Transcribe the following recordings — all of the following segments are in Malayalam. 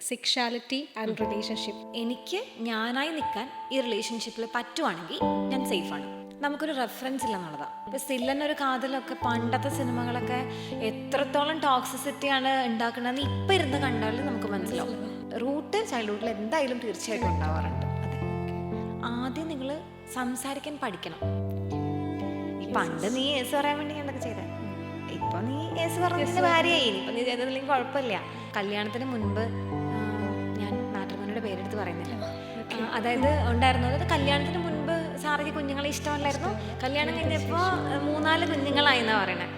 Sexuality and relationship. എനിക്ക് ഞാനായി നിൽക്കാൻ ഈ റിലേഷൻഷിപ്പിൽ പറ്റുവാണെങ്കിൽ ഞാൻ സേഫാണ്. നമുക്കൊരു റെഫറൻസ് ഇല്ലെന്നുള്ളതാണ്. ഇപ്പം സില്ലനൊരു കാതലൊക്കെ പണ്ടത്തെ സിനിമകളൊക്കെ എത്രത്തോളം ടോക്സിസിറ്റിയാണ് ഉണ്ടാക്കുന്നതെന്ന് ഇപ്പം ഇരുന്ന് കണ്ടാൽ നമുക്ക് മനസ്സിലാവും. റൂട്ട് ചൈൽഡ്ഹുഡിൽ എന്തായാലും തീർച്ചയായിട്ടും ഉണ്ടാവാറുണ്ട്. അതെ, ആദ്യം നിങ്ങൾ സംസാരിക്കാൻ പഠിക്കണം. പണ്ട് നീ ഏസ് പറയാൻ വേണ്ടി എന്തൊക്കെ ചെയ്തേ, ഇപ്പൊ നീ ഏസ് പറഞ്ഞ ഭാര്യയായി, ഇപ്പൊ നീ ചെയ്തതില്ലെങ്കിൽ കുഴപ്പമില്ല. കല്യാണത്തിന് മുൻപ് ഞാൻ മാട്രിമോണിയുടെ പേരെടുത്ത് പറയുന്നില്ല, അതായത് ഉണ്ടായിരുന്നത് കല്യാണത്തിന് മുൻപ് സാറിക്ക് കുഞ്ഞുങ്ങളെ ഇഷ്ടമല്ലായിരുന്നു, കല്യാണം കഴിഞ്ഞപ്പോൾ 3-4 കുഞ്ഞുങ്ങളായി എന്നാ പറയണേ.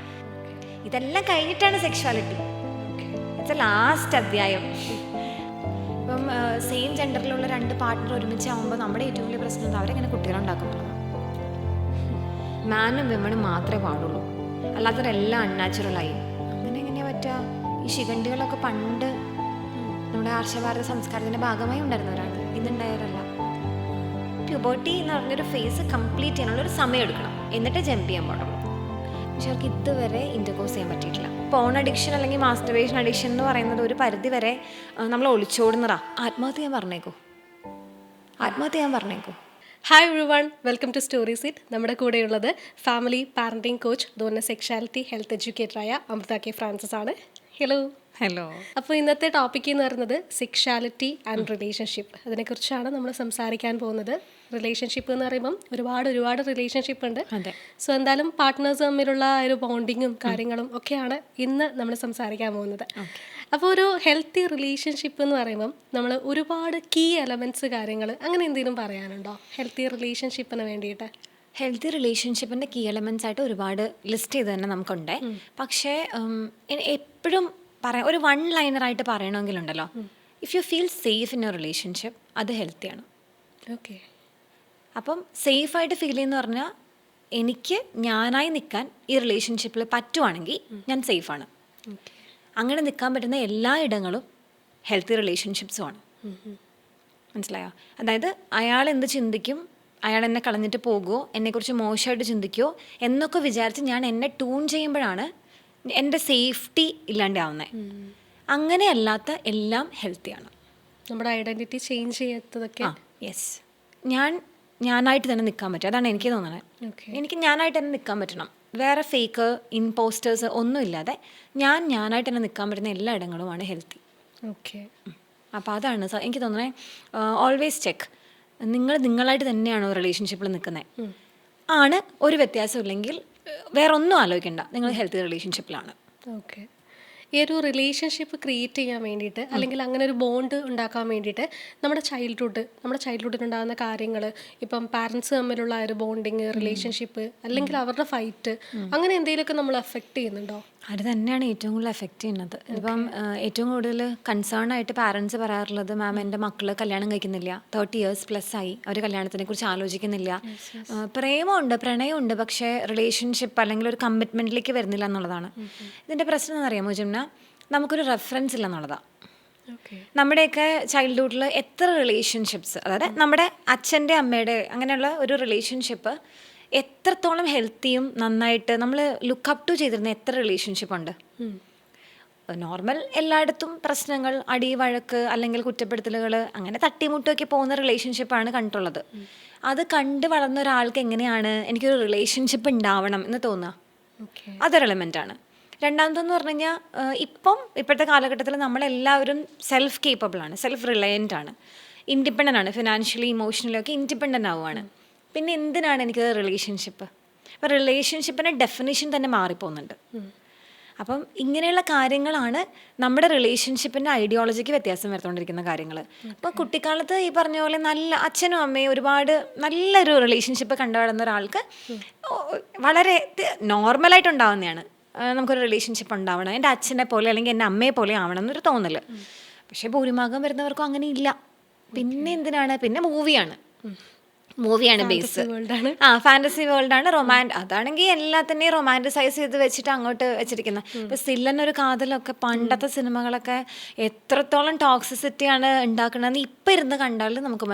ഇതെല്ലാം കഴിഞ്ഞിട്ടാണ് സെക്ഷുവാലിറ്റി. ഇറ്റ്സ് എ ലാസ്റ്റ് അധ്യായം. ഇപ്പം സെയിം ജെൻഡറിലുള്ള 2 പാർട്ട്ണർ ഒരുമിച്ചാവുമ്പോൾ നമ്മുടെ ഏറ്റവും വലിയ പ്രശ്നം അവരെങ്ങനെ കുട്ടികളുണ്ടാക്കുന്നുള്ളത്. മാനും വിമണും മാത്രമേ പാടുള്ളൂ, അല്ലാത്തവരെല്ലാം അൺനാച്ചുറലായി. അങ്ങനെ എങ്ങനെയാ പറ്റുക? ഈ ശിഖണ്ഡികളൊക്കെ പണ്ട് നമ്മുടെ ആർഷഭാരത സംസ്കാരത്തിൻ്റെ ഭാഗമായി ഉണ്ടായിരുന്നവരാണ്, ഇന്നുണ്ടായവരല്ല. പ്യൂബർട്ടി എന്ന് പറഞ്ഞൊരു ഫേസ് കംപ്ലീറ്റ് ചെയ്യാനുള്ളൊരു സമയം എടുക്കണം, എന്നിട്ട് ജമ്പ് ചെയ്യാൻ പാടുള്ളൂ. പക്ഷെ അവർക്ക് ഇതുവരെ ഇൻ്റർകോഴ്സ് ചെയ്യാൻ പറ്റിയിട്ടില്ല. പോൺ അഡിക്ഷൻ അല്ലെങ്കിൽ മാസ്റ്റർബേഷൻ അഡിക്ഷൻ എന്ന് പറയുന്നത് ഒരു പരിധി വരെ നമ്മൾ ഒളിച്ചോടുന്നതാ. ആത്മഹത്യ ചെയ്യാൻ പറഞ്ഞേക്കോ. Hi everyone, welcome to story seat. നമ്മുടെ കൂടെയുള്ളത് ഫാമിലി പാരൻറ്റിംഗ് കോച്ച്, അതുപോലെ സെക്ഷാലിറ്റി ഹെൽത്ത് എഡ്യൂക്കേറ്ററായ അമൃത കെ ഫ്രാൻസിസ് ആണ്. ഹലോ. അപ്പോൾ ഇന്നത്തെ ടോപ്പിക് എന്ന് പറയുന്നത് സെക്ഷാലിറ്റി ആൻഡ് റിലേഷൻഷിപ്പ്. അതിനെക്കുറിച്ചാണ് നമ്മൾ സംസാരിക്കാൻ പോകുന്നത്. റിലേഷൻഷിപ്പ് എന്ന് പറയുമ്പം ഒരുപാട് റിലേഷൻഷിപ്പ് ഉണ്ട്. സോ എന്തായാലും പാർട്ട്നേഴ്സ് തമ്മിലുള്ള ഒരു ബോണ്ടിങ്ങും കാര്യങ്ങളും ഒക്കെയാണ് ഇന്ന് നമ്മൾ സംസാരിക്കാൻ പോകുന്നത്. അപ്പോൾ ഒരു ഹെൽത്തി റിലേഷൻഷിപ്പ് എന്ന് പറയുമ്പം നമ്മൾ ഒരുപാട് കീ എലമെൻറ്റ്സ് കാര്യങ്ങൾ അങ്ങനെ എന്തെങ്കിലും പറയാനുണ്ടോ ഹെൽത്തി റിലേഷൻഷിപ്പിന് വേണ്ടിയിട്ട്? ഹെൽത്തി റിലേഷൻഷിപ്പിൻ്റെ കീ എലമെൻറ്റ്സ് ആയിട്ട് ഒരുപാട് ലിസ്റ്റ് ചെയ്ത് തന്നെ നമുക്കുണ്ട്. പക്ഷേ എപ്പോഴും പറയാം, ഒരു 1 ലൈനറായിട്ട് പറയണമെങ്കിലുണ്ടല്ലോ, if you feel safe in your relationship, അത് ഹെൽത്തിയാണ്. ഓക്കെ. അപ്പം സേഫായിട്ട് ഫീൽ ചെയ്യുന്ന പറഞ്ഞാൽ എനിക്ക് ഞാനായി നിൽക്കാൻ ഈ റിലേഷൻഷിപ്പിൽ പറ്റുവാണെങ്കിൽ ഞാൻ സേഫാണ്. അങ്ങനെ നിൽക്കാൻ പറ്റുന്ന എല്ലാ ഇടങ്ങളും ഹെൽത്തി റിലേഷൻഷിപ്സുമാണ്. മനസ്സിലായോ? അതായത് അയാൾ എന്ത് ചിന്തിക്കും, അയാൾ എന്നെ കളഞ്ഞിട്ട് പോകുമോ, എന്നെക്കുറിച്ച് മോശമായിട്ട് ചിന്തിക്കുമോ എന്നൊക്കെ വിചാരിച്ച് ഞാൻ എന്നെ ട്യൂൺ ചെയ്യുമ്പോഴാണ് എൻ്റെ സേഫ്റ്റി ഇല്ലാണ്ടാവുന്നത്. അങ്ങനെയല്ലാത്ത എല്ലാം ഹെൽത്തിയാണ്. നമ്മുടെ ഐഡൻറ്റിറ്റി ചേഞ്ച് ചെയ്യാത്തതൊക്കെ. യെസ്, ഞാനായിട്ട് തന്നെ നിൽക്കാൻ പറ്റും. അതാണ് എനിക്ക് തോന്നുന്നത്. എനിക്ക് ഞാനായിട്ട് തന്നെ നിൽക്കാൻ പറ്റണം. വേറെ ഫേക്ക് ഇമ്പോസ്റ്റേഴ്സ് ഒന്നുമില്ലാതെ ഞാനായിട്ട് തന്നെ നിൽക്കാൻ പറ്റുന്ന എല്ലാ ഇടങ്ങളുമാണ് ഹെൽത്തി. ഓക്കെ. അപ്പോൾ അതാണ് എനിക്ക് തോന്നുന്നത്. ഓൾവേസ് ചെക്ക്, നിങ്ങളായിട്ട് തന്നെയാണോ റിലേഷൻഷിപ്പിൽ നിൽക്കുന്നത്. ആണ് ഒരു വ്യത്യാസമില്ലെങ്കിൽ വേറെ ഒന്നും ആലോചിക്കണ്ട, നിങ്ങൾ ഹെൽത്തി റിലേഷൻഷിപ്പിലാണ്. ഓക്കെ. ഈ ഒരു റിലേഷൻഷിപ്പ് ക്രിയേറ്റ് ചെയ്യാൻ വേണ്ടിയിട്ട്, അല്ലെങ്കിൽ അങ്ങനെ ഒരു ബോണ്ട് ഉണ്ടാക്കാൻ വേണ്ടിയിട്ട് നമ്മുടെ ചൈൽഡ്ഹുഡിലുണ്ടാകുന്ന കാര്യങ്ങൾ, ഇപ്പം പാരൻസ് തമ്മിലുള്ള ഒരു ബോണ്ടിങ്, റിലേഷൻഷിപ്പ്, അല്ലെങ്കിൽ അവരുടെ ഫൈറ്റ്, അങ്ങനെ എന്തെങ്കിലുമൊക്കെ നമ്മൾ എഫക്റ്റ് ചെയ്യുന്നുണ്ടോ? അത് തന്നെയാണ് ഏറ്റവും കൂടുതൽ എഫക്റ്റ് ചെയ്യുന്നത്. ഇപ്പം ഏറ്റവും കൂടുതൽ കൺസേൺ ആയിട്ട് പാരൻസ് പറയാറുള്ളത്, മാം എൻ്റെ മക്കൾ കല്യാണം കഴിക്കുന്നില്ല, 30 years പ്ലസ് ആയി, അവർ കല്യാണത്തിനെ കുറിച്ച് ആലോചിക്കുന്നില്ല. പ്രേമമുണ്ട്, പ്രണയമുണ്ട്, പക്ഷേ റിലേഷൻഷിപ്പ് അല്ലെങ്കിൽ ഒരു കമ്മിറ്റ്മെൻറ്റിലേക്ക് വരുന്നില്ല എന്നുള്ളതാണ്. ഇതിൻ്റെ പ്രശ്നം എന്നറിയാമോ ജിംന? നമുക്കൊരു റെഫറൻസ് ഇല്ല എന്നുള്ളതാണ്. നമ്മുടെയൊക്കെ ചൈൽഡ്ഹുഡിൽ എത്ര റിലേഷൻഷിപ്സ്, അതായത് നമ്മുടെ അച്ഛൻ്റെ അമ്മയുടെ അങ്ങനെയുള്ള ഒരു റിലേഷൻഷിപ്പ് എത്രത്തോളം ഹെൽത്തിയും നന്നായിട്ട് നമ്മൾ ലുക്കപ്പ് ടു ചെയ്തിരുന്ന എത്ര റിലേഷൻഷിപ്പ് ഉണ്ട്. നോർമൽ എല്ലായിടത്തും പ്രശ്നങ്ങൾ, അടി വഴക്ക് അല്ലെങ്കിൽ കുറ്റപ്പെടുത്തലുകൾ, അങ്ങനെ തട്ടിമുട്ടൊക്കെ പോകുന്ന റിലേഷൻഷിപ്പാണ് കണ്ടിട്ടുള്ളത്. അത് കണ്ട് വളർന്ന ഒരാൾക്ക് എങ്ങനെയാണ് എനിക്കൊരു റിലേഷൻഷിപ്പ് ഉണ്ടാവണം എന്ന് തോന്നുക? അതൊരു എലമെൻ്റാണ്. രണ്ടാമതെന്ന് പറഞ്ഞു കഴിഞ്ഞാൽ ഇപ്പോഴത്തെ കാലഘട്ടത്തിൽ നമ്മളെല്ലാവരും സെൽഫ് കേപ്പബിളാണ്, സെൽഫ് റിലയൻ്റ് ആണ്, ഇൻഡിപെൻഡൻ്റ് ആണ്, ഫിനാൻഷ്യലി ഇമോഷണലി ഒക്കെ ഇൻഡിപെൻഡൻ്റ് ആവുകയാണ്. പിന്നെ എന്തിനാണ് എനിക്ക് റിലേഷൻഷിപ്പ്? അപ്പം റിലേഷൻഷിപ്പിൻ്റെ ഡെഫിനേഷൻ തന്നെ മാറിപ്പോകുന്നുണ്ട്. അപ്പം ഇങ്ങനെയുള്ള കാര്യങ്ങളാണ് നമ്മുടെ റിലേഷൻഷിപ്പിൻ്റെ ഐഡിയോളജിക്ക് വ്യത്യാസം വരുത്തുകൊണ്ടിരിക്കുന്ന കാര്യങ്ങൾ. അപ്പോൾ കുട്ടിക്കാലത്ത് ഈ പറഞ്ഞ പോലെ നല്ല അച്ഛനും അമ്മയും ഒരുപാട് നല്ലൊരു റിലേഷൻഷിപ്പ് കണ്ടുവരുന്ന ഒരാൾക്ക് വളരെ നോർമലായിട്ട് ഉണ്ടാവുന്നതാണ് നമുക്കൊരു റിലേഷൻഷിപ്പ് ഉണ്ടാവണം, എൻ്റെ അച്ഛനെ പോലെ അല്ലെങ്കിൽ എൻ്റെ അമ്മയെ പോലെ ആവണം എന്നൊരു തോന്നൽ. പക്ഷേ ഭൂരിഭാഗം വരുന്നവർക്കും അങ്ങനെ ഇല്ല. പിന്നെ എന്തിനാണ്? പിന്നെ മൂവിയാണ്. മൂവിയാണ് ബേസ്. വേൾഡാണ്. ഫാന്റസി വേൾഡാണ്. അതാണെങ്കിൽ എല്ലാത്തിനെയും റൊമാൻറ്റിസൈസ് ചെയ്ത് വെച്ചിട്ട് അങ്ങോട്ട് വെച്ചിരിക്കുന്നത്. ഇപ്പൊ സില്ലനൊരു കാതലൊക്കെ പണ്ടത്തെ സിനിമകളൊക്കെ എത്രത്തോളം ടോക്സിസിറ്റിയാണ് ഉണ്ടാക്കണമെന്ന് ഇപ്പൊ ഇരുന്ന് കണ്ടാൽ നമുക്ക്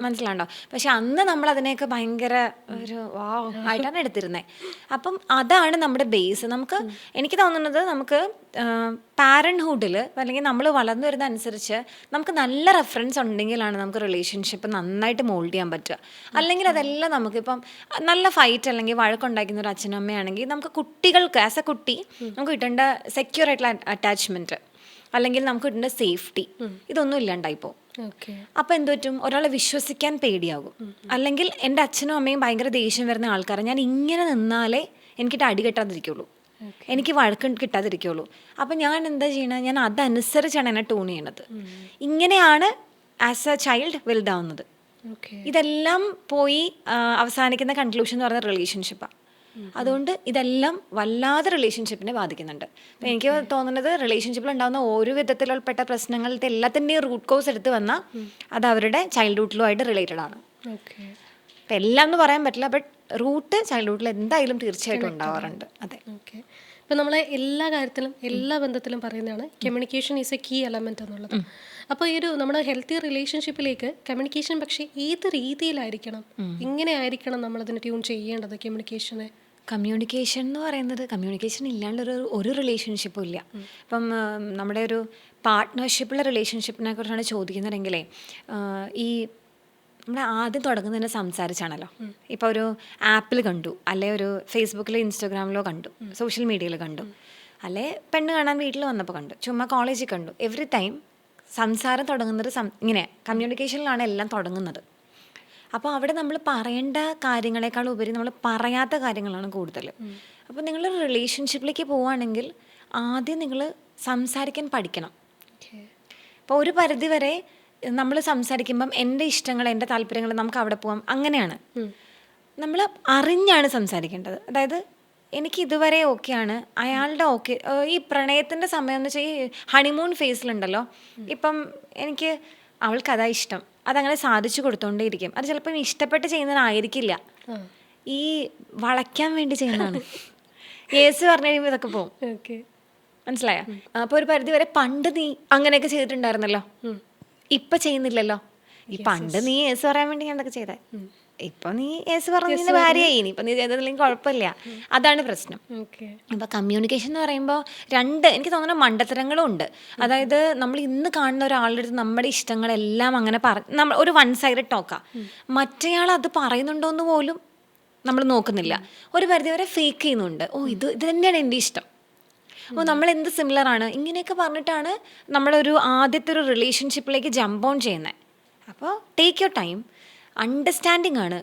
മനസ്സിലാണ്ടോ. പക്ഷെ അന്ന് നമ്മൾ അതിനെയൊക്കെ ഭയങ്കര ഒരു വാവ് ആയിട്ടാണ് എടുത്തിരുന്നത്. അപ്പം അതാണ് നമ്മുടെ ബേസ്. എനിക്ക് തോന്നുന്നത് നമുക്ക് പാരൻറ്ഹുഡിൽ അല്ലെങ്കിൽ നമ്മൾ വളർന്നു വരുന്ന അനുസരിച്ച് നമുക്ക് നല്ല റെഫറൻസ് ഉണ്ടെങ്കിലാണ് നമുക്ക് റിലേഷൻഷിപ്പ് നന്നായിട്ട് മോൾഡ് ചെയ്യാൻ പറ്റുക. അല്ലെങ്കിൽ അതെല്ലാം നമുക്കിപ്പം നല്ല ഫൈറ്റ് അല്ലെങ്കിൽ വഴക്കുണ്ടാക്കുന്ന ഒരു അച്ഛനും അമ്മയാണെങ്കിൽ നമുക്ക് കുട്ടികൾക്ക് ആസ് എ കുട്ടി നമുക്ക് കിട്ടേണ്ട സെക്യൂർ ആയിട്ടുള്ള അറ്റാച്ച്മെൻറ്റ് അല്ലെങ്കിൽ നമുക്ക് കിട്ടേണ്ട സേഫ്റ്റി ഇതൊന്നും ഇല്ലാണ്ടായിപ്പോൾ. അപ്പം എന്ത് പറ്റും, ഒരാളെ വിശ്വസിക്കാൻ പേടിയാകും. അല്ലെങ്കിൽ എൻ്റെ അച്ഛനും അമ്മയും ഭയങ്കര ദേഷ്യം വരുന്ന ആൾക്കാരെ ഞാൻ ഇങ്ങനെ നിന്നാലേ എനിക്കിട്ട് അടി കെട്ടാതിരിക്കുള്ളൂ, എനിക്ക് വഴക്ക് കിട്ടാതിരിക്കുള്ളൂ. അപ്പം ഞാൻ എന്താ ചെയ്യണത്, ഞാൻ അതനുസരിച്ചാണ് എന്നെ ടൂൺ ചെയ്യണത്. ഇങ്ങനെയാണ് ആസ് എ ചൈൽഡ് വലുതാവുന്നത്. ഇതെല്ലാം പോയി അവസാനിക്കുന്ന കൺക്ലൂഷൻ എന്ന് പറയുന്നത് റിലേഷൻഷിപ്പാണ്. അതുകൊണ്ട് ഇതെല്ലാം വല്ലാതെ റിലേഷൻഷിപ്പിനെ ബാധിക്കുന്നുണ്ട്. അപ്പം എനിക്ക് തോന്നുന്നത് റിലേഷൻഷിപ്പിൽ ഉണ്ടാകുന്ന ഓരോ വിധത്തിലുള്ള പ്രശ്നങ്ങളുടെ എല്ലാത്തിൻ്റെയും റൂട്ട് കോസ് എടുത്ത് വന്നാൽ അത് അവരുടെ ചൈൽഡ്ഹുഡിലുമായിട്ട് റിലേറ്റഡ് ആണ്. അപ്പം എല്ലാം എന്ന് പറയാൻ പറ്റില്ല, ബട്ട് റൂട്ട് ചൈൽഡ്ഹുഡിൽ എന്തായാലും തീർച്ചയായിട്ടും ഉണ്ടാവാറുണ്ട്. അതെ. ഇപ്പം നമ്മളെ എല്ലാ കാര്യത്തിലും എല്ലാ ബന്ധത്തിലും പറയുന്നതാണ് communication is a key element എന്നുള്ളത്. അപ്പോൾ ഈ ഒരു നമ്മുടെ ഹെൽത്തി റിലേഷൻഷിപ്പിലേക്ക് കമ്മ്യൂണിക്കേഷൻ പക്ഷേ ഏത് രീതിയിലായിരിക്കണം, ഇങ്ങനെ ആയിരിക്കണം നമ്മളതിനെ ട്യൂൺ ചെയ്യേണ്ടത് കമ്മ്യൂണിക്കേഷനെ? കമ്മ്യൂണിക്കേഷൻ എന്ന് പറയുന്നത്, കമ്മ്യൂണിക്കേഷൻ ഇല്ലാണ്ട് ഒരു റിലേഷൻഷിപ്പും ഇല്ല. ഇപ്പം നമ്മുടെ ഒരു പാർട്ട്ണർഷിപ്പുള്ള റിലേഷൻഷിപ്പിനെ കുറിച്ചാണ് ചോദിക്കുന്നതെങ്കിലേ, ഈ നമ്മൾ ആദ്യം തുടങ്ങുന്നതിനെ സംസാരിച്ചാണല്ലോ. ഇപ്പോൾ ഒരു ആപ്പിൽ കണ്ടു, അല്ലെ ഒരു ഫേസ്ബുക്കിലോ ഇൻസ്റ്റാഗ്രാമിലോ കണ്ടു, സോഷ്യൽ മീഡിയയിൽ കണ്ടു, അല്ലെ പെണ്ണ് കാണാൻ വീട്ടിൽ വന്നപ്പോൾ കണ്ടു, ചുമ്മാ കോളേജിൽ കണ്ടു. എവറി ടൈം സംസാരം തുടങ്ങുന്നത് ഇങ്ങനെ കമ്മ്യൂണിക്കേഷനിലാണ് എല്ലാം തുടങ്ങുന്നത്. അപ്പോൾ അവിടെ നമ്മൾ പറയേണ്ട കാര്യങ്ങളെക്കാൾ ഉപരി നമ്മൾ പറയാത്ത കാര്യങ്ങളാണ് കൂടുതൽ. അപ്പോൾ നിങ്ങൾ റിലേഷൻഷിപ്പിലേക്ക് പോവുകയാണെങ്കിൽ ആദ്യം നിങ്ങൾ സംസാരിക്കാൻ പഠിക്കണം. അപ്പോൾ ഒരു പരിധി വരെ നമ്മൾ സംസാരിക്കുമ്പം എൻ്റെ ഇഷ്ടങ്ങൾ എൻ്റെ താല്പര്യങ്ങൾ നമുക്ക് അവിടെ പോകാം, അങ്ങനെയാണ്. നമ്മൾ അറിഞ്ഞാണ് സംസാരിക്കേണ്ടത്. അതായത് എനിക്ക് ഇതുവരെ ഓക്കെയാണ്, അയാളുടെ ഓക്കെ. ഈ പ്രണയത്തിൻ്റെ സമയം എന്ന് വെച്ചാൽ ഈ ഹണിമൂൺ ഫേസിലുണ്ടല്ലോ, ഇപ്പം എനിക്ക് അവൾക്ക് അതാ ഇഷ്ടം, അതങ്ങനെ സാധിച്ചു കൊടുത്തോണ്ടേയിരിക്കും. അത് ചിലപ്പം ഇഷ്ടപ്പെട്ട് ചെയ്യുന്നതായിരിക്കില്ല, ഈ വളയ്ക്കാൻ വേണ്ടി ചെയ്യുന്നതാണ്. യേസ് പറഞ്ഞു കഴിയുമ്പോൾ ഇതൊക്കെ പോകും. മനസ്സിലായോ? അപ്പോൾ ഒരു പരിധി വരെ പണ്ട് നീ അങ്ങനെയൊക്കെ ചെയ്തിട്ടുണ്ടായിരുന്നല്ലോ, ഇപ്പം ചെയ്യുന്നില്ലല്ലോ. ഈ പണ്ട് നീ യേസ് പറയാൻ വേണ്ടി ഞാൻ എന്തൊക്കെ ചെയ്തേ, ഇപ്പൊ നീ യേസ് പറഞ്ഞ ഭാര്യയായി, ഇനിയിപ്പം നീ ചെയ്തില്ലെങ്കിൽ കുഴപ്പമില്ല. അതാണ് പ്രശ്നം. അപ്പം കമ്മ്യൂണിക്കേഷൻ എന്ന് പറയുമ്പോൾ എനിക്ക് തോന്നുന്ന മണ്ടത്തരങ്ങളും ഉണ്ട്. അതായത് നമ്മൾ ഇന്ന് കാണുന്ന ഒരാളുടെ അടുത്ത് നമ്മുടെ ഇഷ്ടങ്ങളെല്ലാം അങ്ങനെ നമ്മൾ ഒരു വൺ സൈഡഡ് ടോക്കാ, മറ്റേയാൾ അത് പറയുന്നുണ്ടോയെന്ന് പോലും നമ്മൾ നോക്കുന്നില്ല. ഒരു പരിധി വരെ ഫേക്ക് ചെയ്യുന്നുണ്ട്. ഇത് തന്നെയാണ് എൻ്റെ ഇഷ്ടം, നമ്മൾ എന്ത് സിമിലർ ആണ്, ഇങ്ങനെയൊക്കെ പറഞ്ഞിട്ടാണ് നമ്മളൊരു ആദ്യത്തെ ഒരു റിലേഷൻഷിപ്പിലേക്ക് ജമ്പ് ഓൺ ചെയ്യുന്നത്. അപ്പോൾ ടേക്ക് യുവർ ടൈം. അണ്ടർസ്റ്റാൻഡിങ് ആണ്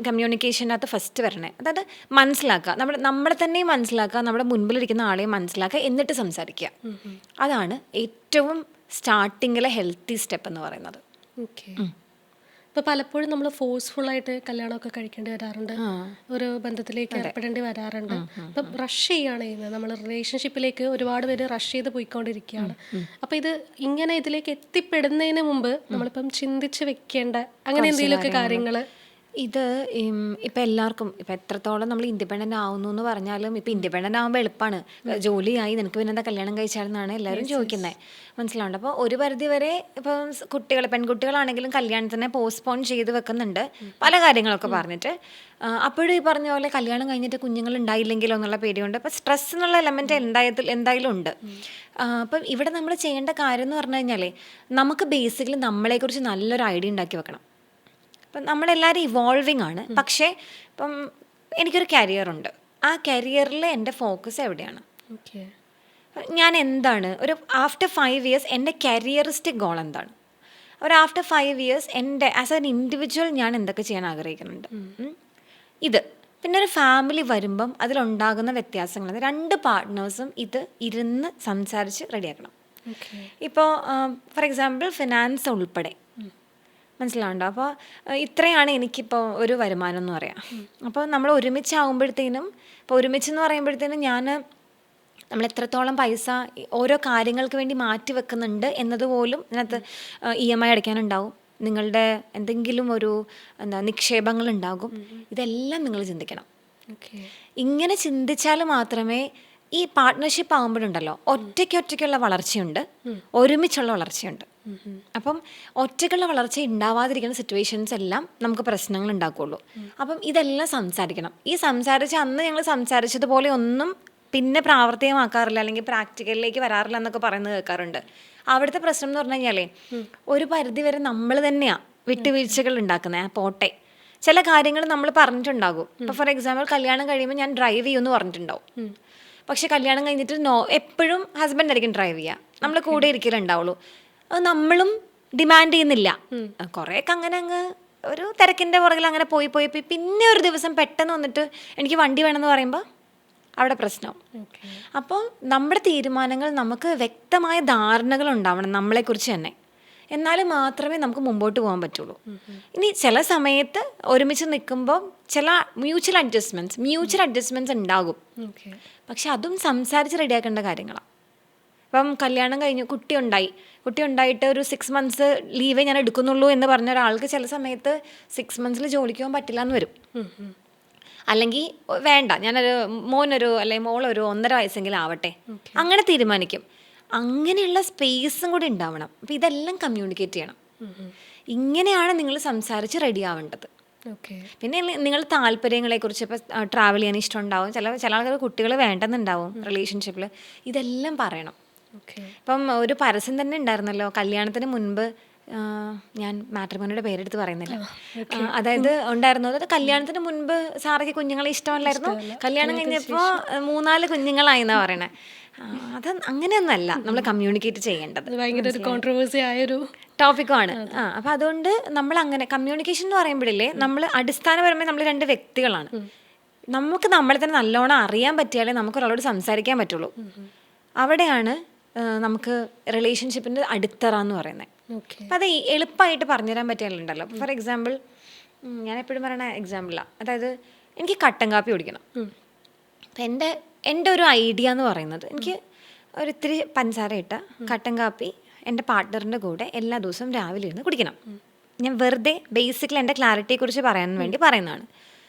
കമ്മ്യൂണിക്കേഷനകത്ത് ഫസ്റ്റ് വരണേ. അതായത് മനസ്സിലാക്കുക, നമ്മളെ തന്നെയും മനസ്സിലാക്കുക, നമ്മുടെ മുൻപിലിരിക്കുന്ന ആളെയും മനസ്സിലാക്കുക, എന്നിട്ട് സംസാരിക്കുക. അതാണ് ഏറ്റവും സ്റ്റാർട്ടിങ്ങിലെ ഹെൽത്തി സ്റ്റെപ്പ് എന്ന് പറയുന്നത്. ഇപ്പോൾ പലപ്പോഴും നമ്മൾ ഫോഴ്സ്ഫുള്ളായിട്ട് കല്യാണമൊക്കെ കഴിക്കേണ്ടി വരാറുണ്ട്, ഒരു ബന്ധത്തിലേക്ക് ഏർപ്പെടേണ്ടി വരാറുണ്ട്. ഇപ്പം റഷ് ചെയ്യുകയാണ് ചെയ്യുന്നത്, നമ്മൾ റിലേഷൻഷിപ്പിലേക്ക് ഒരുപാട് പേര് റഷ് ചെയ്ത് പോയിക്കൊണ്ടിരിക്കുകയാണ്. അപ്പോൾ ഇങ്ങനെ ഇതിലേക്ക് എത്തിപ്പെടുന്നതിന് മുമ്പ് നമ്മളിപ്പം ചിന്തിച്ച് വെക്കേണ്ട അങ്ങനെ എന്തെങ്കിലുമൊക്കെ കാര്യങ്ങൾ? ഇപ്പം എല്ലാവർക്കും ഇപ്പം എത്രത്തോളം നമ്മൾ ഇൻഡിപെൻഡൻ്റ് ആവുന്നു എന്ന് പറഞ്ഞാലും ഇപ്പം ഇൻഡിപെൻഡൻ്റ് ആകുമ്പോൾ എളുപ്പമാണ്, ജോലിയായി നിനക്ക് പിന്നെ എന്താ കല്യാണം കഴിച്ചാലെന്നാണ് എല്ലാവരും ചോദിക്കുന്നത്. മനസ്സിലാവുണ്ട്. അപ്പോൾ ഒരു പരിധി വരെ ഇപ്പം പെൺകുട്ടികളാണെങ്കിലും കല്യാണത്തിനെ പോസ്റ്റ്പോൺ ചെയ്ത് വെക്കുന്നുണ്ട്, പല കാര്യങ്ങളൊക്കെ പറഞ്ഞിട്ട്. അപ്പോഴും ഈ പറഞ്ഞ പോലെ കല്യാണം കഴിഞ്ഞിട്ട് കുഞ്ഞുങ്ങൾ ഉണ്ടായില്ലെങ്കിലോ എന്നുള്ള പേടിയുണ്ട്. അപ്പോൾ സ്ട്രെസ് എന്നുള്ള എലമെൻറ്റ് എന്തായാലും ഉണ്ട്. അപ്പം ഇവിടെ നമ്മൾ ചെയ്യേണ്ട കാര്യം എന്ന് പറഞ്ഞു കഴിഞ്ഞാൽ നമുക്ക് ബേസിക്കലി നമ്മളെക്കുറിച്ച് നല്ലൊരു ഐഡിയ ഉണ്ടാക്കി വെക്കണം. അപ്പം നമ്മളെല്ലാവരും ഇവോൾവിങ് ആണ്. പക്ഷേ ഇപ്പം എനിക്കൊരു കരിയറുണ്ട്, ആ കരിയറിൽ എൻ്റെ ഫോക്കസ് എവിടെയാണ്, ഞാൻ എന്താണ് ഒരു ആഫ്റ്റർ 5 years എൻ്റെ കരിയറിസ്റ്റിക് ഗോൾ എന്താണ്, ഒരു ആഫ്റ്റർ 5 years എൻ്റെ ആസ് എൻ ഇൻഡിവിജ്വൽ ഞാൻ എന്തൊക്കെ ചെയ്യാൻ ആഗ്രഹിക്കുന്നുണ്ട്. പിന്നെ ഒരു ഫാമിലി വരുമ്പം അതിലുണ്ടാകുന്ന വ്യത്യാസങ്ങൾ, 2 പാർട്ട്നേഴ്സും ഇരുന്ന് സംസാരിച്ച് റെഡിയാക്കണം. ഇപ്പോൾ ഫോർ എക്സാമ്പിൾ ഫിനാൻസ് ഉൾപ്പെടെ മനസ്സിലാവുണ്ടോ. അപ്പോൾ ഇത്രയാണ് എനിക്കിപ്പോൾ ഒരു വരുമാനം എന്ന് പറയാം. അപ്പോൾ നമ്മൾ ഒരുമിച്ചാകുമ്പോഴത്തേനും, ഇപ്പോൾ ഒരുമിച്ചെന്ന് പറയുമ്പോഴത്തേനും നമ്മൾ എത്രത്തോളം പൈസ ഓരോ കാര്യങ്ങൾക്ക് വേണ്ടി മാറ്റി വെക്കുന്നുണ്ട് എന്നതുപോലും ഇതിനകത്ത് EMI അടയ്ക്കാനുണ്ടാവും, നിങ്ങളുടെ എന്തെങ്കിലും ഒരു നിക്ഷേപങ്ങൾ ഉണ്ടാകും. ഇതെല്ലാം നിങ്ങൾ ചിന്തിക്കണം. ഇങ്ങനെ ചിന്തിച്ചാൽ മാത്രമേ ഈ പാർട്ട്ണർഷിപ്പ് ആകുമ്പോഴുണ്ടല്ലോ ഒറ്റയ്ക്കുള്ള വളർച്ചയുണ്ട്, ഒരുമിച്ചുള്ള വളർച്ചയുണ്ട്. അപ്പം ഒറ്റയ്ക്കുള്ള വളർച്ച ഉണ്ടാവാതിരിക്കുന്ന സിറ്റുവേഷൻസ് എല്ലാം നമുക്ക് പ്രശ്നങ്ങൾ ഉണ്ടാക്കുകയുള്ളൂ. അപ്പം ഇതെല്ലാം സംസാരിക്കണം. ഈ അന്ന് ഞങ്ങൾ സംസാരിച്ചതുപോലെ ഒന്നും പിന്നെ പ്രാവർത്തികമാക്കാറില്ല, അല്ലെങ്കിൽ പ്രാക്ടിക്കലിലേക്ക് വരാറില്ല എന്നൊക്കെ പറയുന്നത് കേൾക്കാറുണ്ട്. അവിടുത്തെ പ്രശ്നം എന്ന് പറഞ്ഞു കഴിഞ്ഞാലേ ഒരു പരിധിവരെ നമ്മൾ തന്നെയാണ് വിട്ടുവീഴ്ചകൾ ഉണ്ടാക്കുന്നത്. പോട്ടെ, ചില കാര്യങ്ങൾ നമ്മൾ പറഞ്ഞിട്ടുണ്ടാകും. ഇപ്പോൾ ഫോർ എക്സാമ്പിൾ കല്യാണം കഴിയുമ്പോൾ ഞാൻ ഡ്രൈവ് ചെയ്യുമെന്ന് പറഞ്ഞിട്ടുണ്ടാവും. പക്ഷെ കല്യാണം കഴിഞ്ഞിട്ട് എപ്പോഴും ഹസ്ബൻഡ് ആയിരിക്കും ഡ്രൈവ് ചെയ്യുക, നമ്മൾ കൂടെ ഇരിക്കലുണ്ടാവുള്ളൂ. അത് നമ്മളും ഡിമാൻഡ് ചെയ്യുന്നില്ല. കുറേയൊക്കെ അങ്ങനെ അങ്ങ് ഒരു തിരക്കിൻ്റെ പുറകിൽ അങ്ങനെ പോയി പിന്നെ ഒരു ദിവസം പെട്ടെന്ന് വന്നിട്ട് എനിക്ക് വണ്ടി വേണമെന്ന് പറയുമ്പോൾ അവിടെ പ്രശ്നവും. അപ്പോൾ നമ്മുടെ തീരുമാനങ്ങൾ നമുക്ക് വ്യക്തമായ ധാരണകൾ ഉണ്ടാവണം നമ്മളെക്കുറിച്ച് തന്നെ. എന്നാലും മാത്രമേ നമുക്ക് മുമ്പോട്ട് പോകാൻ പറ്റുള്ളൂ. ഇനി ചില സമയത്ത് ഒരുമിച്ച് നിൽക്കുമ്പോൾ ചില മ്യൂച്വൽ അഡ്ജസ്റ്റ്മെൻറ്റ്സ് ഉണ്ടാകും. പക്ഷെ അതും സംസാരിച്ച് റെഡിയാക്കേണ്ട കാര്യങ്ങളാണ്. ഇപ്പം കല്യാണം കഴിഞ്ഞു, കുട്ടി ഉണ്ടായിട്ട് ഒരു 6 months ലീവേ ഞാൻ എടുക്കുന്നുള്ളൂ എന്ന് പറഞ്ഞ ഒരാൾക്ക് ചില സമയത്ത് 6 months ജോലിക്ക് പോകാൻ പറ്റില്ല എന്ന് വരും. അല്ലെങ്കിൽ വേണ്ട, മോനൊരു അല്ലെങ്കിൽ മോളൊരു 1.5 വയസ്സെങ്കിലും ആവട്ടെ, അങ്ങനെ തീരുമാനിക്കും. അങ്ങനെയുള്ള സ്പേസും കൂടി ഉണ്ടാവണം. അപ്പോൾ ഇതെല്ലാം കമ്മ്യൂണിക്കേറ്റ് ചെയ്യണം. ഇങ്ങനെയാണ് നിങ്ങൾ സംസാരിച്ച് റെഡി ആവേണ്ടത്. പിന്നെ നിങ്ങൾ താല്പര്യങ്ങളെക്കുറിച്ച് ഇപ്പോൾ ട്രാവൽ ചെയ്യാൻ ഇഷ്ടമുണ്ടാവും, ചില ആൾക്കാർ കുട്ടികൾ വേണ്ടെന്നുണ്ടാവും റിലേഷൻഷിപ്പിൽ. ഇതെല്ലാം പറയണം. ഇപ്പം ഒരു പരസ്യം തന്നെ ഉണ്ടായിരുന്നല്ലോ കല്യാണത്തിന് മുൻപ്, ഞാൻ മാട്രിമോണിയുടെ പേരെടുത്ത് പറയുന്നില്ല, അതായത് ഉണ്ടായിരുന്നത് കല്യാണത്തിന് മുൻപ് സാറയ്ക്ക് കുഞ്ഞുങ്ങളെ ഇഷ്ടമല്ലായിരുന്നു, കല്യാണം കഴിഞ്ഞപ്പോൾ 3-4 കുഞ്ഞുങ്ങളായി എന്നാ പറയണേ. അത് അങ്ങനെയൊന്നല്ല നമ്മൾ കമ്മ്യൂണിക്കേറ്റ് ചെയ്യേണ്ടത്. ഭയങ്കര ഒരു കോൺട്രവേഴ്സി ആയൊരു ടോപ്പിക്കാണ്. അപ്പം അതുകൊണ്ട് നമ്മൾ അങ്ങനെ കമ്മ്യൂണിക്കേഷൻ എന്ന് പറയുമ്പോഴില്ലേ, നമ്മൾ അടിസ്ഥാനപരമായി നമ്മൾ 2 വ്യക്തികളാണ്. നമുക്ക് നമ്മളെ തന്നെ നല്ലോണം അറിയാൻ പറ്റിയാലേ നമുക്ക് ഒരാളോട് സംസാരിക്കാൻ പറ്റുള്ളൂ. അവിടെയാണ് നമുക്ക് റിലേഷൻഷിപ്പിൻ്റെ അടിത്തറ എന്ന് പറയുന്നത്. അപ്പം അത് എളുപ്പമായിട്ട് പറഞ്ഞുതരാൻ പറ്റിയാലുണ്ടല്ലോ. ഫോർ എക്സാമ്പിൾ, ഞാൻ എപ്പോഴും പറയണ എക്സാമ്പിളാണ്, അതായത് എനിക്ക് കട്ടൻ കാപ്പി കുടിക്കണം. അപ്പം എൻ്റെ ഒരു ഐഡിയ എന്ന് പറയുന്നത്, എനിക്ക് ഒരിത്തിരി പഞ്ചസാര ഇട്ട കട്ടൻ കാപ്പി എൻ്റെ പാർട്ട്ണറിൻ്റെ കൂടെ എല്ലാ ദിവസവും രാവിലെ ഇരുന്ന് കുടിക്കണം. ഞാൻ വെറുതെ ബേസിക്കലി എൻ്റെ ക്ലാരിറ്റിയെക്കുറിച്ച് പറയാൻ വേണ്ടി പറയുന്നതാണ്.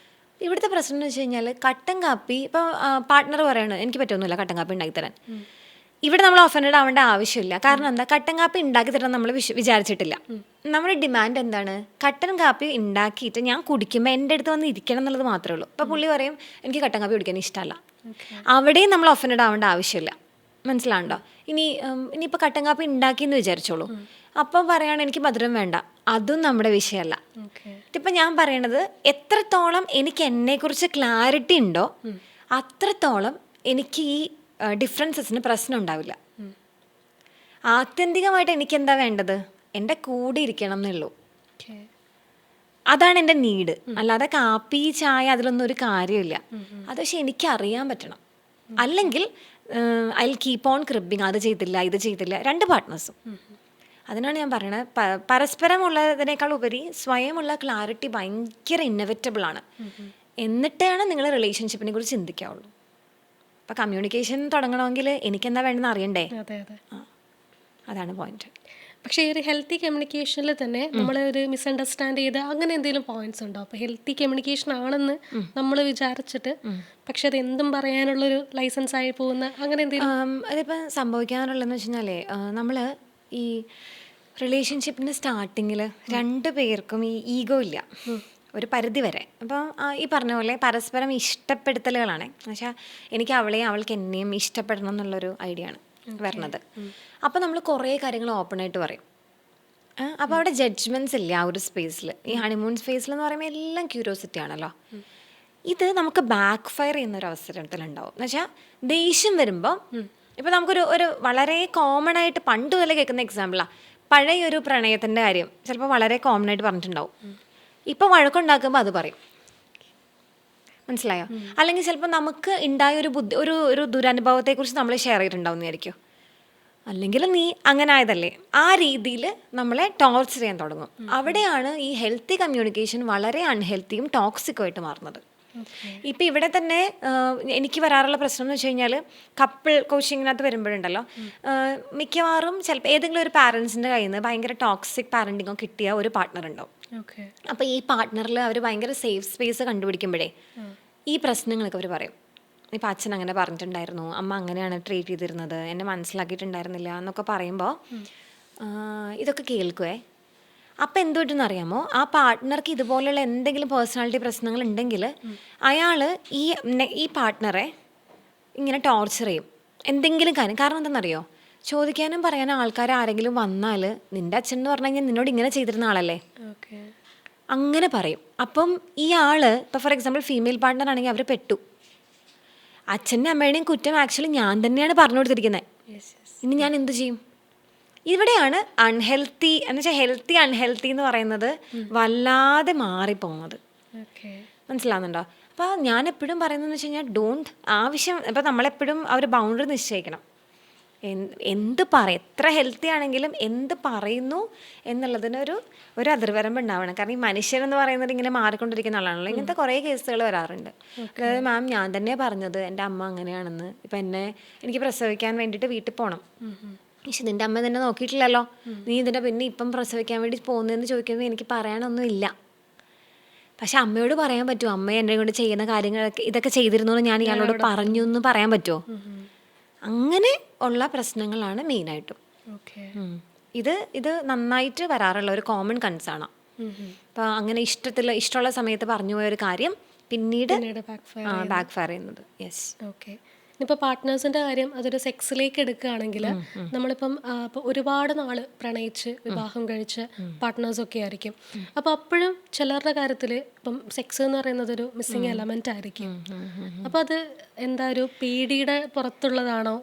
ഇവിടുത്തെ പ്രശ്നം എന്ന് വെച്ച് കഴിഞ്ഞാൽ കട്ടൻ കാപ്പി ഇപ്പോൾ പാർട്ട്ണർ പറയണത് എനിക്ക് പറ്റുമൊന്നുമില്ല കട്ടൻ കാപ്പി ഉണ്ടാക്കിത്തരാൻ. ഇവിടെ നമ്മൾ ഒഫൻഡഡ് ആവേണ്ട ആവശ്യമില്ല. കാരണം എന്താ, കട്ടൻ കാപ്പി ഉണ്ടാക്കി തരാൻ നമ്മൾ വിചാരിച്ചിട്ടില്ല. നമ്മുടെ ഡിമാൻഡ് എന്താണ്, കട്ടൻ കാപ്പി ഉണ്ടാക്കിയിട്ട് ഞാൻ കുടിക്കുമ്പോൾ എൻ്റെ അടുത്ത് വന്ന് ഇരിക്കണം എന്നുള്ളത് മാത്രമേ ഉള്ളൂ. ഇപ്പോൾ പുള്ളി പറയും എനിക്ക് കട്ടൻ കാപ്പി കുടിക്കാൻ ഇഷ്ടമല്ല, അവിടെയും നമ്മൾ ഒഫൻഡഡ് ആവേണ്ട ആവശ്യമില്ല. മനസ്സിലാണ്ടോ? ഇനിയിപ്പോൾ കട്ടൻ കാപ്പി ഉണ്ടാക്കിയെന്ന് വിചാരിച്ചോളൂ, അപ്പം പറയാണ് എനിക്ക് മധുരം വേണ്ട, അതും നമ്മുടെ വിഷയമല്ല. ഇപ്പം ഞാൻ പറയണത്, എത്രത്തോളം എനിക്ക് എന്നെക്കുറിച്ച് ക്ലാരിറ്റി ഉണ്ടോ അത്രത്തോളം എനിക്ക് ഈ ഡിഫറൻസസിന് പ്രശ്നം ഉണ്ടാവില്ല. ആത്യന്തികമായിട്ട് എനിക്കെന്താ വേണ്ടത്, എൻ്റെ കൂടെ ഇരിക്കണം എന്നുള്ളൂ. അതാണ് എൻ്റെ നീഡ്. അല്ലാതെ കാപ്പി ചായ അതിലൊന്നും ഒരു കാര്യമില്ല. അത് പക്ഷെ എനിക്കറിയാൻ പറ്റണം. അല്ലെങ്കിൽ ഐ വിൽ കീപ്പ് ഓൺ ക്രിബിങ്, അത് ചെയ്തില്ല ഇത് ചെയ്തില്ല, 2 പാർട്ട്നേഴ്സും. അതിനാണ് ഞാൻ പറയണത്, പരസ്പരമുള്ളതിനേക്കാൾ ഉപരി സ്വയമുള്ള ക്ലാരിറ്റി ഭയങ്കര ഇന്നോവേറ്റബിളാണ്. എന്നിട്ടാണ് നിങ്ങൾ റിലേഷൻഷിപ്പിനെ കുറിച്ച് ചിന്തിക്കാവുള്ളൂ. അപ്പോൾ കമ്മ്യൂണിക്കേഷൻ തുടങ്ങണമെങ്കിൽ എനിക്കെന്താ വേണ്ടതെന്ന് അറിയണ്ടേ? അതാണ് പോയിന്റ്. പക്ഷേ ഈ ഒരു ഹെൽത്തി കമ്മ്യൂണിക്കേഷനിൽ തന്നെ നമ്മൾ ഒരു മിസ്അണ്ടർസ്റ്റാൻഡ് ചെയ്ത് അങ്ങനെ എന്തെങ്കിലും പോയിന്റ്സ് ഉണ്ടോ? അപ്പോൾ ഹെൽത്തി കമ്മ്യൂണിക്കേഷൻ ആണെന്ന് നമ്മൾ വിചാരിച്ചിട്ട് പക്ഷെ അത് എന്തും പറയാനുള്ളൊരു ലൈസൻസ് ആയി പോകുന്ന അങ്ങനെ എന്തെങ്കിലും? അതിപ്പോൾ സംഭവിക്കാനുള്ളതെന്ന് വെച്ച് കഴിഞ്ഞാൽ, നമ്മൾ ഈ റിലേഷൻഷിപ്പിൻ്റെ സ്റ്റാർട്ടിങ്ങിൽ 2 പേർക്കും ഈ ഈഗോ ഇല്ല ഒരു പരിധി വരെ. അപ്പോൾ ഈ പറഞ്ഞ പോലെ പരസ്പരം ഇഷ്ടപ്പെടുത്തലുകളാണ്. എന്നുവെച്ചാൽ എനിക്ക് അവളെയും അവൾക്ക് എന്നെയും ഇഷ്ടപ്പെടണം എന്നുള്ളൊരു ഐഡിയ ആണ് വരണത്. അപ്പോൾ നമ്മൾ കുറേ കാര്യങ്ങൾ ഓപ്പണായിട്ട് പറയും. അപ്പോൾ അവിടെ ജഡ്ജ്മെൻറ്റ്സ് ഇല്ല ആ ഒരു സ്പേസിൽ. ഈ ഹണിമൂൺ സ്പേസിൽ എന്ന് പറയുമ്പോൾ എല്ലാം ക്യൂരിയോസിറ്റി ആണല്ലോ. ഇത് നമുക്ക് ബാക്ക് ഫയർ ചെയ്യുന്നൊരു അവസരത്തിലുണ്ടാവും. എന്നുവെച്ചാൽ ദേഷ്യം വരുമ്പോൾ, ഇപ്പോൾ നമുക്കൊരു വളരെ കോമൺ ആയിട്ട് പണ്ട് മുതലേ കേൾക്കുന്ന എക്സാമ്പിളാണ്, പഴയൊരു പ്രണയത്തിൻ്റെ കാര്യം ചിലപ്പോൾ വളരെ കോമൺ ആയിട്ട് പറഞ്ഞിട്ടുണ്ടാവും. ഇപ്പോൾ വഴക്കുണ്ടാക്കുമ്പോൾ അത് പറയും. മനസ്സിലായോ? അല്ലെങ്കിൽ ചിലപ്പോൾ നമുക്ക് ഉണ്ടായ ഒരു ദുരനുഭവത്തെക്കുറിച്ച് നമ്മൾ ഷെയർ ചെയ്തിട്ടുണ്ടാവും എന്നായിരിക്കും. അല്ലെങ്കിൽ നീ അങ്ങനെ ആയതല്ലേ, ആ രീതിയിൽ നമ്മളെ ടോർച്ചർ ചെയ്യാൻ തുടങ്ങും. അവിടെയാണ് ഈ ഹെൽത്തി കമ്മ്യൂണിക്കേഷൻ വളരെ അൺഹെൽത്തിയും ടോക്സിക്കും ആയിട്ട് മാറുന്നത്. ഇപ്പം ഇവിടെ തന്നെ എനിക്ക് വരാറുള്ള പ്രശ്നം എന്ന് വെച്ച് കഴിഞ്ഞാൽ കപ്പിൾ കോച്ചിങ്ങിനകത്ത് വരുമ്പോഴുണ്ടല്ലോ മിക്കവാറും ചിലപ്പോൾ ഏതെങ്കിലും ഒരു പാരൻസിൻ്റെ കയ്യിൽ നിന്ന് ഭയങ്കര ടോക്സിക് പാരൻറ്റിങ്ങോ കിട്ടിയ ഒരു പാർട്ട്ണർ ഉണ്ടാവും. അപ്പോൾ ഈ പാർട്ട്ണറിൽ അവർ ഭയങ്കര സേഫ് സ്പേസ് കണ്ടുപിടിക്കുമ്പോഴേ ഈ പ്രശ്നങ്ങളൊക്കെ അവർ പറയും. ഇപ്പം അച്ഛൻ അങ്ങനെ പറഞ്ഞിട്ടുണ്ടായിരുന്നു, അമ്മ അങ്ങനെയാണ് ട്രീറ്റ് ചെയ്തിരുന്നത്, എന്നെ മനസ്സിലാക്കിയിട്ടുണ്ടായിരുന്നില്ല എന്നൊക്കെ പറയുമ്പോൾ ഇതൊക്കെ കേൾക്കുവേ. അപ്പം എന്തുകൊണ്ടെന്ന് അറിയാമോ, ആ പാർട്ട്ണർക്ക് ഇതുപോലെയുള്ള എന്തെങ്കിലും പേഴ്സണാലിറ്റി പ്രശ്നങ്ങൾ ഉണ്ടെങ്കിൽ അയാൾ ഈ പാർട്ട്ണറെ ഇങ്ങനെ ടോർച്ചർ ചെയ്യും എന്തെങ്കിലും കാര്യം. കാരണം എന്താണെന്നറിയോ, ചോദിക്കാനും പറയാനും ആൾക്കാർ ആരെങ്കിലും വന്നാൽ നിൻ്റെ അച്ഛൻ എന്ന് പറഞ്ഞു കഴിഞ്ഞാൽ നിന്നോട് ഇങ്ങനെ ചെയ്തിരുന്ന ആളല്ലേ, അങ്ങനെ പറയും. അപ്പം ഈ ആൾ ഇപ്പോൾ ഫോർ എക്സാമ്പിൾ ഫീമെയിൽ പാർട്ട്ണർ ആണെങ്കിൽ അവർ പെട്ടു, അച്ഛൻ്റെ അമ്മയുടെയും കുറ്റം ആക്ച്വലി ഞാൻ തന്നെയാണ് പറഞ്ഞു കൊടുത്തിരിക്കുന്നത്, ഇനി ഞാൻ എന്ത് ചെയ്യും? ഇവിടെയാണ് അൺഹെൽത്തി എന്ന് വെച്ചാൽ ഹെൽത്തി അൺഹെൽത്തി എന്ന് പറയുന്നത് വല്ലാതെ മാറിപ്പോകുന്നത്. മനസ്സിലാവുന്നുണ്ടോ? അപ്പോൾ ഞാൻ എപ്പോഴും പറയുന്നതെന്ന് വെച്ച് കഴിഞ്ഞാൽ ഡോണ്ട് ആവശ്യം ഇപ്പോൾ നമ്മളെപ്പോഴും ആ ഒരു ബൗണ്ടറി നിശ്ചയിക്കണം. എന്ത് എത്ര ഹെൽത്തി ആണെങ്കിലും എന്ത് പറയുന്നു എന്നുള്ളതിനൊരു അതിർവരമ്പ് ഉണ്ടാവണം. കാരണം ഈ മനുഷ്യരെന്ന് പറയുന്നത് ഇങ്ങനെ മാറിക്കൊണ്ടിരിക്കുന്ന ആളാണല്ലോ. ഇങ്ങനത്തെ കുറേ കേസുകൾ വരാറുണ്ട്. അതായത് മാം ഞാൻ തന്നെയാണ് പറഞ്ഞത് എൻ്റെ അമ്മ അങ്ങനെയാണെന്ന്, ഇപ്പം എനിക്ക് പ്രസവിക്കാൻ വേണ്ടിയിട്ട് വീട്ടിൽ പോകണം, പക്ഷെ നിൻ്റെ അമ്മ തന്നെ നോക്കിയിട്ടില്ലല്ലോ, നീ ഇതിൻ്റെ പിന്നെ ഇപ്പം പ്രസവിക്കാൻ വേണ്ടി പോകുന്നതെന്ന് ചോദിക്കുന്നത് എനിക്ക് പറയാനൊന്നുമില്ല. പക്ഷെ അമ്മയോട് പറയാൻ പറ്റുമോ, അമ്മ എന്നെ കൊണ്ട് ചെയ്യുന്ന കാര്യങ്ങളൊക്കെ ഇതൊക്കെ ചെയ്തിരുന്നു എന്ന് ഞാൻ ഇയാളോട് പറഞ്ഞു എന്ന് പറയാൻ പറ്റുമോ? അങ്ങനെ ഉള്ള പ്രശ്നങ്ങളാണ് മെയിനായിട്ടും. ഇത് നന്നായിട്ട് വരാറുള്ള ഒരു കോമൺ കൺസേണാണ്. അപ്പോൾ അങ്ങനെ ഇഷ്ടമുള്ള സമയത്ത് പറഞ്ഞു പോയൊരു കാര്യം പിന്നീട് ബാക്ക് ഫയർ ചെയ്യുന്നത്. യെസ്. ഓക്കെ. ഇപ്പോൾ പാർട്ട്നേഴ്സിൻ്റെ കാര്യം അതൊരു സെക്സിലേക്ക് എടുക്കുകയാണെങ്കിൽ നമ്മളിപ്പം ഇപ്പോൾ ഒരുപാട് നാൾ പ്രണയിച്ച് വിവാഹം കഴിച്ച് പാർട്ട്നേഴ്സൊക്കെ ആയിരിക്കും. അപ്പോൾ അപ്പോഴും ചിലരുടെ കാര്യത്തിൽ ഇപ്പം സെക്സ് എന്ന് പറയുന്നത് ഒരു മിസ്സിങ് എലമെൻ്റ് ആയിരിക്കും. അപ്പോൾ അത് എന്താ ഒരു പേടിയുടെ പുറത്തുള്ളതാണോ,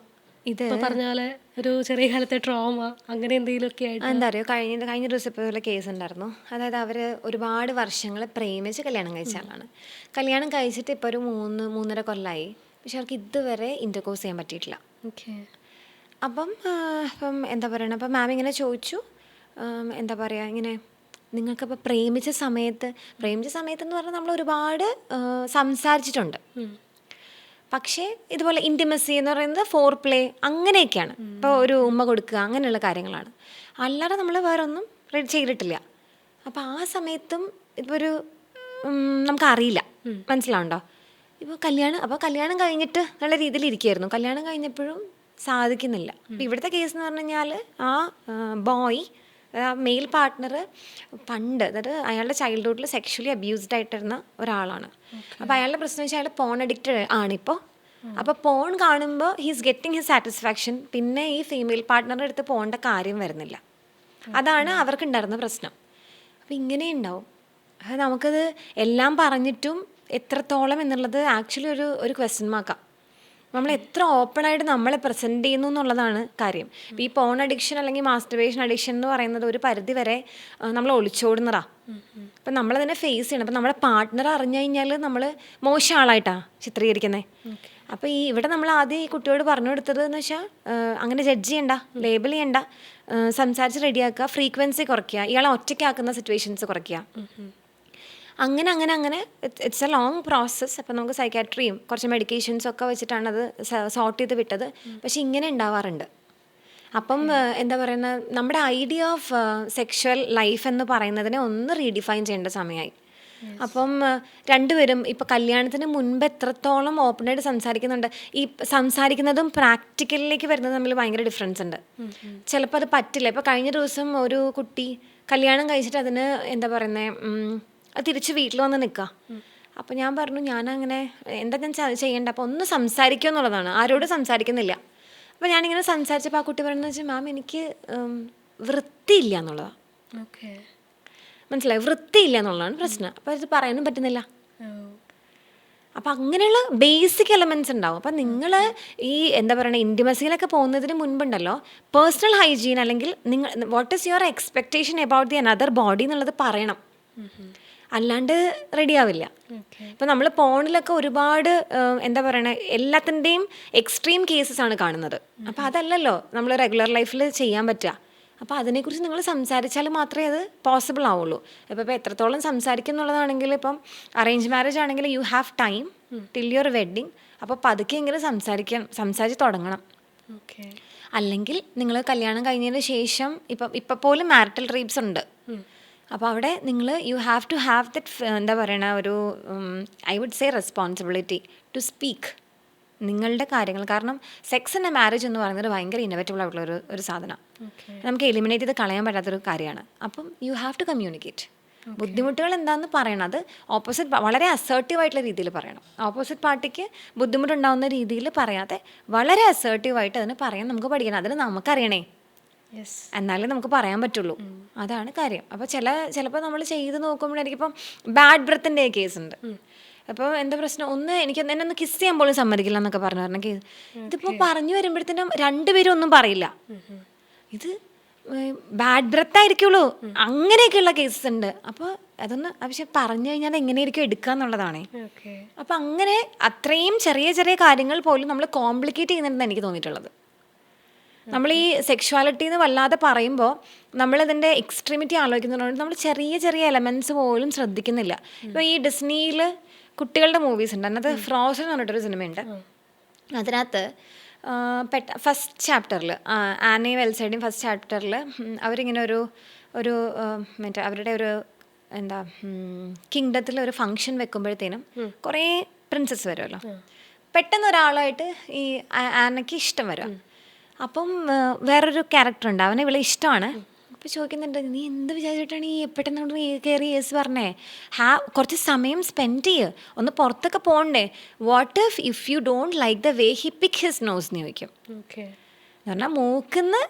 ഇത് പറഞ്ഞാൽ ഒരു ചെറിയ കാലത്തെ ട്രോമ അങ്ങനെ എന്തെങ്കിലുമൊക്കെ ആയിട്ട്? എന്താ അറിയോ, കഴിഞ്ഞ ദിവസം ഇപ്പോൾ കേസ് ഉണ്ടായിരുന്നു. അതായത് അവർ ഒരുപാട് വർഷങ്ങൾ പ്രേമിച്ച് കല്യാണം കഴിച്ച ആളാണ്. കല്യാണം കഴിച്ചിട്ട് ഇപ്പോൾ ഒരു 3.5 കൊല്ലമായി, പക്ഷെ അവർക്ക് ഇതുവരെ ഇൻ്റർകോഴ്സ് ചെയ്യാൻ പറ്റിയിട്ടില്ല. അപ്പം എന്താ പറയണത്, അപ്പം മാം ഇങ്ങനെ ചോദിച്ചു, എന്താ പറയുക, ഇങ്ങനെ നിങ്ങൾക്കിപ്പോൾ പ്രേമിച്ച സമയത്ത് എന്ന് പറഞ്ഞാൽ നമ്മൾ ഒരുപാട് സംസാരിച്ചിട്ടുണ്ട്, പക്ഷേ ഇതുപോലെ ഇൻറ്റിമസി എന്ന് പറയുന്നത് ഫോർ പ്ലേ അങ്ങനെയൊക്കെയാണ്. ഇപ്പോൾ ഒരു ഉമ്മ കൊടുക്കുക അങ്ങനെയുള്ള കാര്യങ്ങളാണ്, അല്ലാതെ നമ്മൾ വേറെ ഒന്നും ചെയ്തിട്ടില്ല. അപ്പോൾ ആ സമയത്തും ഇപ്പോൾ നമുക്കറിയില്ല, മനസ്സിലാവുണ്ടോ? ഇപ്പോൾ കല്യാണം കഴിഞ്ഞിട്ട് നല്ല രീതിയിൽ ഇരിക്കുകയായിരുന്നു, കല്യാണം കഴിഞ്ഞപ്പോഴും സാധിക്കുന്നില്ല. അപ്പോൾ ഇവിടുത്തെ കേസ് എന്ന് പറഞ്ഞു കഴിഞ്ഞാൽ ആ ബോയ് മെയിൽ പാർട്ട്ണർ പണ്ട്, അതായത് അയാളുടെ ചൈൽഡ്ഹുഡിൽ സെക്ഷലി അബ്യൂസ്ഡ് ആയിട്ടിരുന്ന ഒരാളാണ്. അപ്പോൾ അയാളുടെ പ്രശ്നം വെച്ചാൽ അയാൾ പോൺ അഡിക്റ്റഡ് ആണിപ്പോൾ. അപ്പോൾ പോൺ കാണുമ്പോൾ ഹീസ് ഗെറ്റിംഗ് ഹിസ് സാറ്റിസ്ഫാക്ഷൻ, പിന്നെ ഈ ഫീമെയിൽ പാർട്ട്ണറുടെ അടുത്ത് പോകേണ്ട കാര്യം വരുന്നില്ല. അതാണ് അവർക്കുണ്ടായിരുന്ന പ്രശ്നം. അപ്പോൾ ഇങ്ങനെ ഉണ്ടാവും. അത് നമുക്കത് എല്ലാം പറഞ്ഞിട്ടും എത്രത്തോളം എന്നുള്ളത് ആക്ച്വലി ഒരു ക്വസ്റ്റ്യൻ മാർക്കാണ്. നമ്മൾ എത്ര ഓപ്പണായിട്ട് നമ്മളെ പ്രസൻറ്റ് ചെയ്യുന്നു എന്നുള്ളതാണ് കാര്യം. ഈ പോൺ അഡിക്ഷൻ അല്ലെങ്കിൽ മാസ്റ്റർബേഷൻ അഡിക്ഷൻ എന്ന് പറയുന്നത് ഒരു പരിധി വരെ നമ്മൾ ഒളിച്ചോടുന്നതാ. അപ്പം നമ്മളതിനെ ഫേസ് ചെയ്യണം. അപ്പം നമ്മുടെ പാർട്ട്ണർ അറിഞ്ഞു കഴിഞ്ഞാൽ നമ്മൾ മോശം ആളായിട്ടാണ് ചിത്രീകരിക്കുന്നത്. അപ്പോൾ ഇവിടെ നമ്മൾ ആദ്യം ഈ കുട്ടിയോട് പറഞ്ഞു കൊടുത്തത് എന്ന് വെച്ചാൽ അങ്ങനെ ജഡ്ജ് ചെയ്യണ്ട, ലേബിൾ ചെയ്യണ്ട, സംസാരിച്ച് റെഡിയാക്കുക, ഫ്രീക്വൻസി കുറയ്ക്കുക, ഇയാളെ ഒറ്റയ്ക്കാക്കുന്ന സിറ്റുവേഷൻസ് കുറയ്ക്കുക. അങ്ങനെ ഇറ്റ്സ് എ ലോങ് പ്രോസസ്സ്. അപ്പം നമുക്ക് സൈക്കാട്രിയും കുറച്ച് മെഡിക്കേഷൻസും ഒക്കെ വെച്ചിട്ടാണ് അത് സോർട്ട് ചെയ്ത് വിട്ടത്. പക്ഷെ ഇങ്ങനെ ഉണ്ടാവാറുണ്ട്. അപ്പം എന്താ പറയുന്നത്, നമ്മുടെ ഐഡിയ ഓഫ് സെക്ഷൽ ലൈഫ് എന്ന് പറയുന്നതിനെ ഒന്ന് റീഡിഫൈൻ ചെയ്യേണ്ട സമയമായി. അപ്പം രണ്ടുപേരും ഇപ്പം കല്യാണത്തിന് മുൻപ് എത്രത്തോളം ഓപ്പണായിട്ട് സംസാരിക്കുന്നുണ്ട്, ഈ സംസാരിക്കുന്നതും പ്രാക്ടിക്കലിലേക്ക് വരുന്നത് തമ്മിൽ ഭയങ്കര ഡിഫറൻസ് ഉണ്ട്. ചിലപ്പോൾ അത് പറ്റില്ല. ഇപ്പോൾ കഴിഞ്ഞ ദിവസം ഒരു കുട്ടി കല്യാണം കഴിച്ചിട്ട് അതിന് എന്താ പറയുന്നത്, അത് തിരിച്ച് വീട്ടിൽ വന്ന് നിൽക്കുക. അപ്പോൾ ഞാൻ പറഞ്ഞു, ഞാനങ്ങനെ എന്താ ഞാൻ ചെയ്യേണ്ട, അപ്പോൾ ഒന്ന് സംസാരിക്കുക എന്നുള്ളതാണ്, ആരോടും സംസാരിക്കുന്നില്ല. അപ്പോൾ ഞാനിങ്ങനെ സംസാരിച്ചപ്പോൾ ആ കുട്ടി പറയുന്നത് വെച്ചാൽ മാം എനിക്ക് വൃത്തിയില്ല എന്നുള്ളതാണ്. മനസ്സിലായി, വൃത്തിയില്ല എന്നുള്ളതാണ് പ്രശ്നം. അപ്പോൾ അത് പറയാനും പറ്റുന്നില്ല. അപ്പം അങ്ങനെയുള്ള ബേസിക് എലമെൻറ്റ്സ് ഉണ്ടാവും. അപ്പം നിങ്ങൾ ഈ എന്താ പറയുക ഇൻറ്റിമസിയിലൊക്കെ പോകുന്നതിന് മുൻപുണ്ടല്ലോ, പേഴ്സണൽ ഹൈജീൻ അല്ലെങ്കിൽ നിങ്ങൾ what is your expectation about the another body എന്നുള്ളത് പറയണം. അല്ലാണ്ട് റെഡിയാവില്ല. ഇപ്പം നമ്മൾ പോണിലൊക്കെ ഒരുപാട് എന്താ പറയണ എല്ലാത്തിൻ്റെയും എക്സ്ട്രീം കേസസ് ആണ് കാണുന്നത്. അപ്പം അതല്ലല്ലോ നമ്മൾ റെഗുലർ ലൈഫിൽ ചെയ്യാൻ പറ്റുക. അപ്പോൾ അതിനെക്കുറിച്ച് നിങ്ങൾ സംസാരിച്ചാൽ മാത്രമേ അത് പോസിബിൾ ആവുള്ളൂ. ഇപ്പോൾ എത്രത്തോളം സംസാരിക്കും എന്നുള്ളതാണെങ്കിൽ, ഇപ്പം അറേഞ്ച് മാരേജ് ആണെങ്കിൽ you have time till your wedding. അപ്പോൾ പതുക്കെ എങ്കിലും സംസാരിച്ച് തുടങ്ങണം. അല്ലെങ്കിൽ നിങ്ങൾ കല്യാണം കഴിഞ്ഞതിന് ശേഷം ഇപ്പം പോലും മാരിറ്റൽ റേപ്സ് ഉണ്ട്. അപ്പോൾ അവിടെ നിങ്ങൾ you have to have that എന്താ പറയണ ഒരു I would say responsibility to speak നിങ്ങളുടെ കാര്യങ്ങൾ. കാരണം സെക്സ് ആൻഡ് മാരേജ് എന്ന് പറയുന്നത് ഭയങ്കര ഇന്നോവേറ്റബിൾ ആയിട്ടുള്ള ഒരു സാധനം. നമുക്ക് എലിമിനേറ്റ് ചെയ്ത് കളയാൻ പറ്റാത്തൊരു കാര്യമാണ്. അപ്പം യു ഹാവ് ടു കമ്മ്യൂണിക്കേറ്റ്. ബുദ്ധിമുട്ടുകൾ എന്താണെന്ന് പറയണം. അത് ഓപ്പോസിറ്റ് വളരെ അസേർട്ടീവായിട്ടുള്ള രീതിയിൽ പറയണം. ഓപ്പോസിറ്റ് പാർട്ടിക്ക് ബുദ്ധിമുട്ടുണ്ടാകുന്ന രീതിയിൽ പറയാതെ വളരെ അസേർട്ടീവായിട്ട് അതിന് പറയാൻ നമുക്ക് പഠിക്കണം. അതിന് നമുക്കറിയണേ, എന്നാലേ നമുക്ക് പറയാൻ പറ്റുള്ളൂ. അതാണ് കാര്യം. അപ്പോൾ ചിലപ്പോൾ നമ്മൾ ചെയ്ത് നോക്കുമ്പോഴായിരിക്കും ബാഡ് ബ്രത്തിൻ്റെ കേസുണ്ട്. അപ്പോൾ എന്താ പ്രശ്നം, എന്നെ ഒന്ന് കിസ് ചെയ്യാൻ പോലും സമ്മതിക്കില്ല എന്നൊക്കെ പറഞ്ഞ കേസ്. ഇതിപ്പോൾ പറഞ്ഞു വരുമ്പോഴത്തേനും രണ്ടുപേരും ഒന്നും പറയില്ല. ഇത് ബാഡ് ബ്രത്ത് ആയിരിക്കുള്ളൂ. അങ്ങനെയൊക്കെയുള്ള കേസസ് ഉണ്ട്. അപ്പോൾ അതൊന്ന് പക്ഷെ പറഞ്ഞു കഴിഞ്ഞാൽ എങ്ങനെയായിരിക്കും എടുക്കുക എന്നുള്ളതാണ്. അപ്പം അങ്ങനെ അത്രയും ചെറിയ ചെറിയ കാര്യങ്ങൾ പോലും നമ്മൾ കോംപ്ലിക്കേറ്റ് ചെയ്യുന്നുണ്ടെന്ന് എനിക്ക് തോന്നിയിട്ടുള്ളത്. നമ്മൾ ഈ സെക്ഷുവാലിറ്റി എന്ന് വല്ലാതെ പറയുമ്പോൾ നമ്മളിതിൻ്റെ എക്സ്ട്രീമിറ്റി ആലോചിക്കുന്നതുകൊണ്ട് നമ്മൾ ചെറിയ ചെറിയ എലമെൻറ്റ്സ് പോലും ശ്രദ്ധിക്കുന്നില്ല. ഇപ്പോൾ ഈ ഡിസ്നിയിൽ കുട്ടികളുടെ മൂവീസ് ഉണ്ട്. അതിനകത്ത് ഫ്രോസൺ എന്ന് പറഞ്ഞിട്ടൊരു സിനിമയുണ്ട്. അതിനകത്ത് ഫസ്റ്റ് ചാപ്റ്ററിൽ ആനി വെൽസൈഡിൻ ഫസ്റ്റ് ചാപ്റ്ററിൽ അവരിങ്ങനെ ഒരു മറ്റേ അവരുടെ ഒരു എന്താ കിങ്ഡത്തിൽ ഒരു ഫങ്ഷൻ വെക്കുമ്പോഴത്തേനും കുറേ പ്രിൻസസ് വരുമല്ലോ. പെട്ടെന്ന് ഒരാളായിട്ട് ഈ ആനയ്ക്ക് ഇഷ്ടം വരും. അപ്പം വേറൊരു ക്യാരക്ടർ ഉണ്ട്, അവനെ ഇവളെ ഇഷ്ടമാണ്. അപ്പോൾ ചോദിക്കുന്നുണ്ട്, നീ എന്ത് വിചാരിച്ചിട്ടാണ് ഈ പെട്ടെന്ന് കയറി യേസ് പറഞ്ഞേ? കുറച്ച് സമയം സ്പെൻഡ് ചെയ്യുക, ഒന്ന് പുറത്തൊക്കെ പോകണ്ടേ? What if you don't like the way he pick his nose എന്ന് ചോദിക്കും. എന്ന് പറഞ്ഞാൽ മൂക്കിന്ന്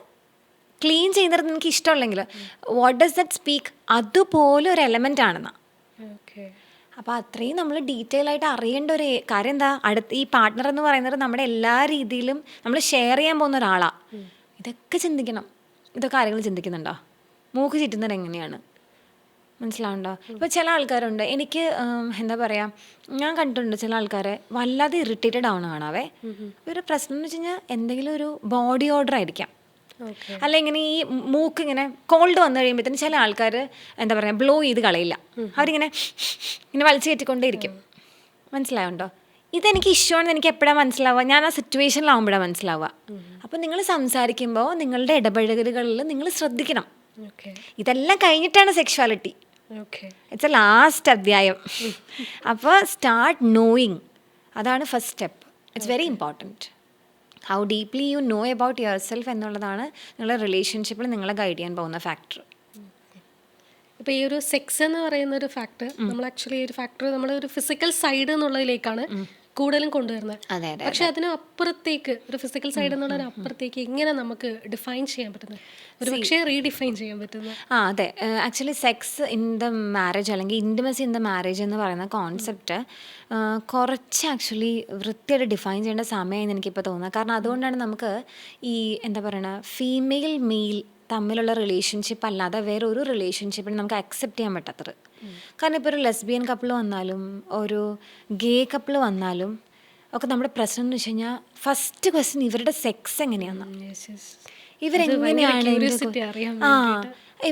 ക്ലീൻ ചെയ്യുന്നത് നിനക്ക് ഇഷ്ടമുള്ളെങ്കിൽ വാട്ട് ഡസ് ദറ്റ് സ്പീക്ക്? അതുപോലെ ഒരു എലമെൻ്റ് ആണെന്നാ. അപ്പോൾ അത്രയും നമ്മൾ ഡീറ്റെയിൽ ആയിട്ട് അറിയേണ്ട ഒരു കാര്യം എന്താ, ഈ പാർട്ട്ണർ എന്ന് പറയുന്നത് നമ്മുടെ എല്ലാ രീതിയിലും നമ്മൾ ഷെയർ ചെയ്യാൻ പോകുന്ന ഒരാളാണ്. ഇതൊക്കെ ചിന്തിക്കണം. ഇതൊക്കെ ആരെങ്കിലും ചിന്തിക്കുന്നുണ്ടോ? മൂക്ക് ചുറ്റുന്നത് എങ്ങനെയാണ്, മനസ്സിലാവുണ്ടോ? ഇപ്പോൾ ചില ആൾക്കാരുണ്ട്, എനിക്ക് എന്താ പറയുക, ഞാൻ കണ്ടിട്ടുണ്ട് ചില ആൾക്കാരെ വല്ലാതെ ഇറിറ്റേറ്റഡ് ആവണ കാണാവേ. ഒരു പ്രശ്നം എന്ന് വെച്ച് കഴിഞ്ഞാൽ എന്തെങ്കിലും ഒരു ബോഡി ഓർഡർ ആയിരിക്കാം. അല്ല ഇങ്ങനെ ഈ മൂക്ക് ഇങ്ങനെ കോൾഡ് വന്നു കഴിയുമ്പോഴത്തേനും ചില ആൾക്കാർ എന്താ പറയുക ബ്ലോ ചെയ്ത് കളയില്ല. അവരിങ്ങനെ ഇങ്ങനെ വലിച്ചു കയറ്റിക്കൊണ്ടേയിരിക്കും. മനസ്സിലാവുണ്ടോ? ഇതെനിക്ക് ഇഷ്ടമാണെന്ന് എനിക്ക് എപ്പോഴാണ് മനസ്സിലാവുക? ഞാൻ ആ സിറ്റുവേഷനിലാവുമ്പോഴാണ് മനസ്സിലാവുക. അപ്പം നിങ്ങൾ സംസാരിക്കുമ്പോൾ നിങ്ങളുടെ ഇടപഴകലുകളിൽ നിങ്ങൾ ശ്രദ്ധിക്കണം. ഇതെല്ലാം കഴിഞ്ഞിട്ടാണ് സെക്ഷുവാലിറ്റി. ഇറ്റ്സ് എ ലാസ്റ്റ് അധ്യായം. അപ്പോൾ സ്റ്റാർട്ട് നോയിങ്, അതാണ് first step. It's very important. How deeply you know about your self എന്നുള്ളതാണ് നിങ്ങളുടെ റിലേഷൻഷിപ്പിൽ നിങ്ങളെ ഗൈഡ് ചെയ്യാൻ പോകുന്ന ഫാക്ടർ. ഇപ്പോൾ ഈ ഒരു സെക്സ് എന്ന് പറയുന്ന ഒരു ഫാക്ടർ നമ്മൾ ആക്ച്വലി ഒരു ഫാക്ടർ നമ്മുടെ ഒരു ഫിസിക്കൽ സൈഡ് എന്നുള്ളതിലേക്കാണ് കൂടുതലും കൊണ്ടുവരുന്നത്. പക്ഷെ അതിന് അപ്പുറത്തേക്ക് ഒരു ഫിസിക്കൽ സൈഡ് എന്നുള്ളതിന് അപ്പുറത്തേക്ക് എങ്ങനെ നമുക്ക് ഡിഫൈൻ ചെയ്യാൻ പറ്റുന്നത്, ഒരു പക്ഷേ റീഡിഫൈൻ ചെയ്യാൻ പറ്റുന്നത്? അതെ, actually sex in the marriage അല്ലെങ്കിൽ ഇൻറ്റിമസി ഇൻ ദ മാരേജ് എന്ന് പറയുന്ന കോൺസെപ്റ്റ് കുറച്ച് ആക്ച്വലി വൃത്തിയായിട്ട് ഡിഫൈൻ ചെയ്യേണ്ട സമയമായെന്ന് എനിക്കിപ്പോൾ തോന്നുന്നത്. കാരണം അതുകൊണ്ടാണ് നമുക്ക് ഈ എന്താ പറയുക ഫീമെയിൽ മെയിൽ തമ്മിലുള്ള റിലേഷൻഷിപ്പ് അല്ലാതെ വേറെ ഒരു റിലേഷൻഷിപ്പിന് നമുക്ക് അക്സെപ്റ്റ് ചെയ്യാൻ പറ്റാത്തത്. കാരണം ഇപ്പോൾ ഒരു ലെസ്ബിയൻ കപ്പിൾ വന്നാലും ഒരു ഗേ കപ്പിൾ വന്നാലും ഒക്കെ നമ്മുടെ പ്രശ്നം എന്ന് വെച്ച് കഴിഞ്ഞാൽ ഫസ്റ്റ് ക്വസ്റ്റ്യൻ ഇവരുടെ സെക്സ് എങ്ങനെയാണെന്ന്, ഇവരെങ്ങനെയാണ്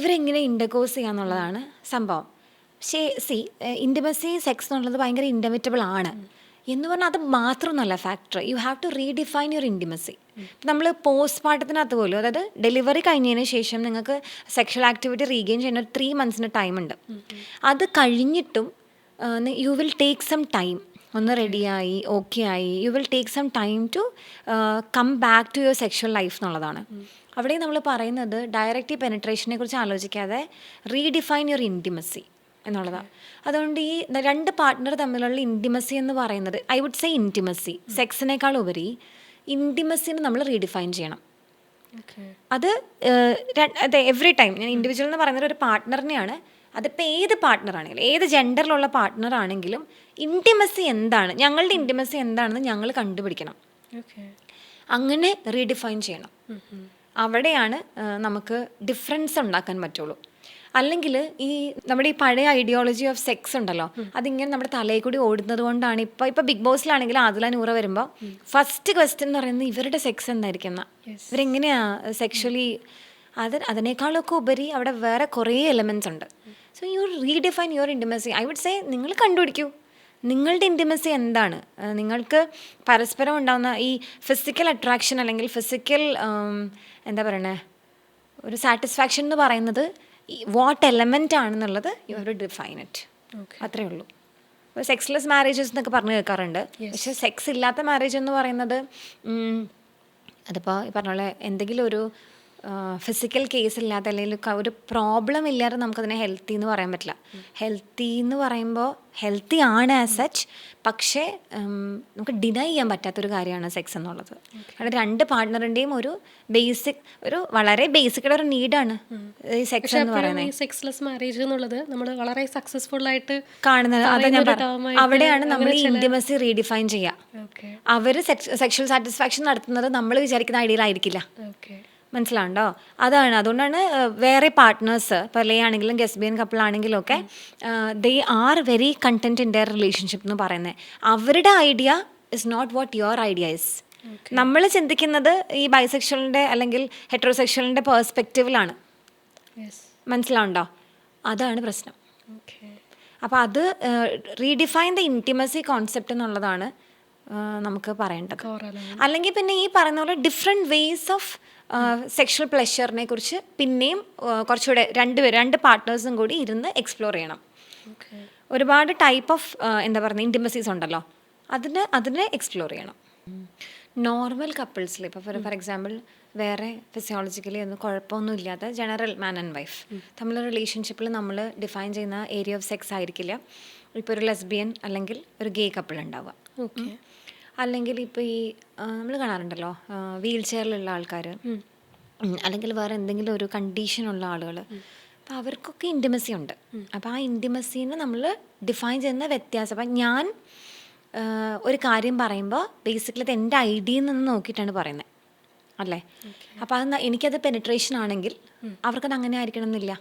ഇവരെങ്ങനെ ഇൻ്റർകോഴ്സ് ചെയ്യാന്നുള്ളതാണ് സംഭവം. പക്ഷേ ഇൻറ്റിമസി സെക്സ് എന്നുള്ളത് ഭയങ്കര ഇൻഡെവിറ്റബിൾ ആണ് എന്ന് പറഞ്ഞാൽ അത് മാത്രമൊന്നുമല്ല factor. You have to redefine your intimacy. നമ്മൾ പോസ്റ്റ്മോർട്ടത്തിനകത്ത് പോലും, അതായത് ഡെലിവറി കഴിഞ്ഞതിന് ശേഷം നിങ്ങൾക്ക് സെക്ഷൽ ആക്ടിവിറ്റി റീഗെയിൻ ചെയ്യുന്ന 3 months ടൈമുണ്ട്. അത് കഴിഞ്ഞിട്ടും you will take some time, ഒന്ന് റെഡിയായി ഓക്കെ ആയി, you will take some time to come back to your sexual life എന്നുള്ളതാണ്. അവിടെ നമ്മൾ പറയുന്നത് ഡയറക്റ്റ് പെനിട്രേഷനെ കുറിച്ച് ആലോചിക്കാതെ റീഡിഫൈൻ യുവർ ഇൻറ്റിമസി എന്നുള്ളതാണ്. അതുകൊണ്ട് ഈ 2 പാർട്ട്ണർ തമ്മിലുള്ള ഇൻറ്റിമസി എന്ന് പറയുന്നത് ഐ വുഡ് സേ ഇൻറ്റിമസി സെക്സിനേക്കാൾ ഉപരി ഇൻറ്റിമസിനെ നമ്മൾ റീഡിഫൈൻ ചെയ്യണം. അത് അതെ എവറി ടൈം ഞാൻ ഇൻഡിവിജ്വൽ എന്ന് പറയുന്നത് ഒരു പാർട്ട്ണറിനെയാണ്. അതിപ്പോൾ ഏത് പാർട്ട്ണറാണെങ്കിലും ഏത് ജെൻഡറിലുള്ള പാർട്ട്ണറാണെങ്കിലും ഇൻറ്റിമസി എന്താണ്, ഞങ്ങളുടെ ഇൻറ്റിമസി എന്താണെന്ന് ഞങ്ങൾ കണ്ടുപിടിക്കണം. അങ്ങനെ റീഡിഫൈൻ ചെയ്യണം. അവിടെയാണ് നമുക്ക് ഡിഫറൻസ് ഉണ്ടാക്കാൻ പറ്റുള്ളൂ. അല്ലെങ്കിൽ ഈ നമ്മുടെ ഈ പഴയ ഐഡിയോളജി ഓഫ് സെക്സ് ഉണ്ടല്ലോ, അതിങ്ങനെ നമ്മുടെ തലയിൽ കൂടി ഓടുന്നത് കൊണ്ടാണ് ഇപ്പോൾ ബിഗ് ബോസിലാണെങ്കിൽ ആദില നൂറ വരുമ്പോൾ ഫസ്റ്റ് ക്വസ്റ്റ്യൻ എന്ന് പറയുന്നത് ഇവരുടെ സെക്സ് എന്തായിരിക്കും, ഇവരെങ്ങനെയാ സെക്ഷലി അതിനേക്കാളൊക്കെ ഉപരി അവിടെ വേറെ കുറേ എലമെൻറ്റ്സ് ഉണ്ട്. So you redefine your intimacy. I would say നിങ്ങൾ കണ്ടുപിടിക്കൂ നിങ്ങളുടെ ഇൻറ്റിമസി എന്താണ്. നിങ്ങൾക്ക് പരസ്പരം ഉണ്ടാകുന്ന ഈ ഫിസിക്കൽ അട്രാക്ഷൻ അല്ലെങ്കിൽ ഫിസിക്കൽ എന്താ പറയണേ ഒരു സാറ്റിസ്ഫാക്ഷൻ എന്ന് പറയുന്നത് വാട്ട് എലമെൻ്റ് ആണെന്നുള്ളത് you have to define it. അത്രേ ഉള്ളൂ. ഇപ്പോൾ സെക്സ്ലെസ് മാരേജസ് എന്നൊക്കെ പറഞ്ഞു കേൾക്കാറുണ്ട്. പക്ഷേ സെക്സ് ഇല്ലാത്ത മാരേജ് എന്ന് പറയുന്നത് അതിപ്പോൾ ഈ പറഞ്ഞ പോലെ എന്തെങ്കിലും ഒരു ഫിസിക്കൽ കേസ് ഇല്ലാത്ത അല്ലെങ്കിൽ ഒരു പ്രോബ്ലം ഇല്ലാതെ നമുക്കതിനെ ഹെൽത്തി എന്ന് പറയാൻ പറ്റില്ല. ഹെൽത്തി എന്ന് പറയുമ്പോൾ ഹെൽത്തി ആണ് ആസ് സച്ച്, പക്ഷേ നമുക്ക് ഡിനൈ ചെയ്യാൻ പറ്റാത്തൊരു കാര്യമാണ് സെക്സ് എന്നുള്ളത്. കാരണം രണ്ട് പാർട്ട്ണറിൻ്റെയും ഒരു വളരെ ബേസിക്കുള്ള ഒരു നീഡാണ് ഈ സെക്സ് എന്ന് പറയുന്നത്. സെക്സ്ലെസ് മാരേജ് എന്നുള്ളത് നമ്മൾ വളരെ സക്സസ്ഫുൾ ആയിട്ട് കാണുന്നത് അത് ഞാൻ അവിടെയാണ് നമ്മൾ ഈ ഇൻറ്റിമസി റീഡിഫൈൻ ചെയ്യുക. അവർ സെക്ഷൽ സാറ്റിസ്ഫാക്ഷൻ നടത്തുന്നത് നമ്മൾ വിചാരിക്കുന്ന ഐഡിയൽ ആയിരിക്കില്ല. മനസ്സിലാണ്ടോ? അതുകൊണ്ടാണ് വേറെ പാർട്ട്നേഴ്സ് ഇപ്പോൾ ലേ ആണെങ്കിലും ഗെസ്ബിയൻ കപ്പിളാണെങ്കിലും ഒക്കെ they are very content in their relationship എന്ന് പറയുന്നത്. അവരുടെ idea is not what your idea is. നമ്മൾ ചിന്തിക്കുന്നത് ഈ ബൈസെക്ഷലിൻ്റെ അല്ലെങ്കിൽ ഹെറ്ററോസെക്ഷലിൻ്റെ പേഴ്സ്പെക്റ്റീവിലാണ്. മനസ്സിലാവുണ്ടോ? അതാണ് പ്രശ്നം. അപ്പോൾ അത് റീഡിഫൈൻ ദ ഇൻറ്റിമസി കോൺസെപ്റ്റ് എന്നുള്ളതാണ് നമുക്ക് പറയേണ്ടത്. അല്ലെങ്കിൽ പിന്നെ ഈ പറയുന്ന പോലെ ഡിഫറെൻറ്റ് വേസ് ഓഫ് സെക്ഷൽ പ്ലഷറിനെ കുറിച്ച് പിന്നെയും കുറച്ചുകൂടെ രണ്ട് പാർട്ട്നേഴ്സും കൂടി ഇരുന്ന് എക്സ്പ്ലോർ ചെയ്യണം. ഒരുപാട് ടൈപ്പ് ഓഫ് എന്താ പറയുക ഇൻറ്റിമസീസ് ഉണ്ടല്ലോ, അതിനെ എക്സ്പ്ലോർ ചെയ്യണം. നോർമൽ കപ്പിൾസിൽ ഇപ്പോൾ ഫോർ എക്സാമ്പിൾ വേറെ ഫിസിയോളജിക്കലി ഒന്നും കുഴപ്പമൊന്നും ഇല്ലാത്ത ജനറൽ മാൻ ആൻഡ് വൈഫ് തമ്മിലുള്ള റിലേഷൻഷിപ്പിൽ നമ്മൾ ഡിഫൈൻ ചെയ്യുന്ന ഏരിയ ഓഫ് സെക്സ് ആയിരിക്കില്ല ഇപ്പോൾ ഒരു ലെസ്ബിയൻ അല്ലെങ്കിൽ ഒരു ഗേ കപ്പിൾ ഉണ്ടാവുക. അല്ലെങ്കിൽ ഇപ്പോൾ ഈ നമ്മൾ കാണാറുണ്ടല്ലോ വീൽ ചെയറിലുള്ള ആൾക്കാർ അല്ലെങ്കിൽ വേറെ എന്തെങ്കിലും ഒരു കണ്ടീഷനുള്ള ആളുകൾ, അപ്പോൾ അവർക്കൊക്കെ ഇൻറ്റിമസി ഉണ്ട്. അപ്പോൾ ആ ഇൻറ്റിമസീനെ നമ്മൾ ഡിഫൈൻ ചെയ്യുന്ന വ്യത്യാസം. അപ്പം ഞാൻ ഒരു കാര്യം പറയുമ്പോൾ ബേസിക്കലി അത് എൻ്റെ ഐഡിയയിൽ നിന്ന് നോക്കിയിട്ടാണ് പറയുന്നത് അല്ലേ. അപ്പോൾ അത് എനിക്കത് പെനിട്രേഷൻ ആണെങ്കിൽ അവർക്കത് അങ്ങനെ ആയിരിക്കണം എന്നില്ല.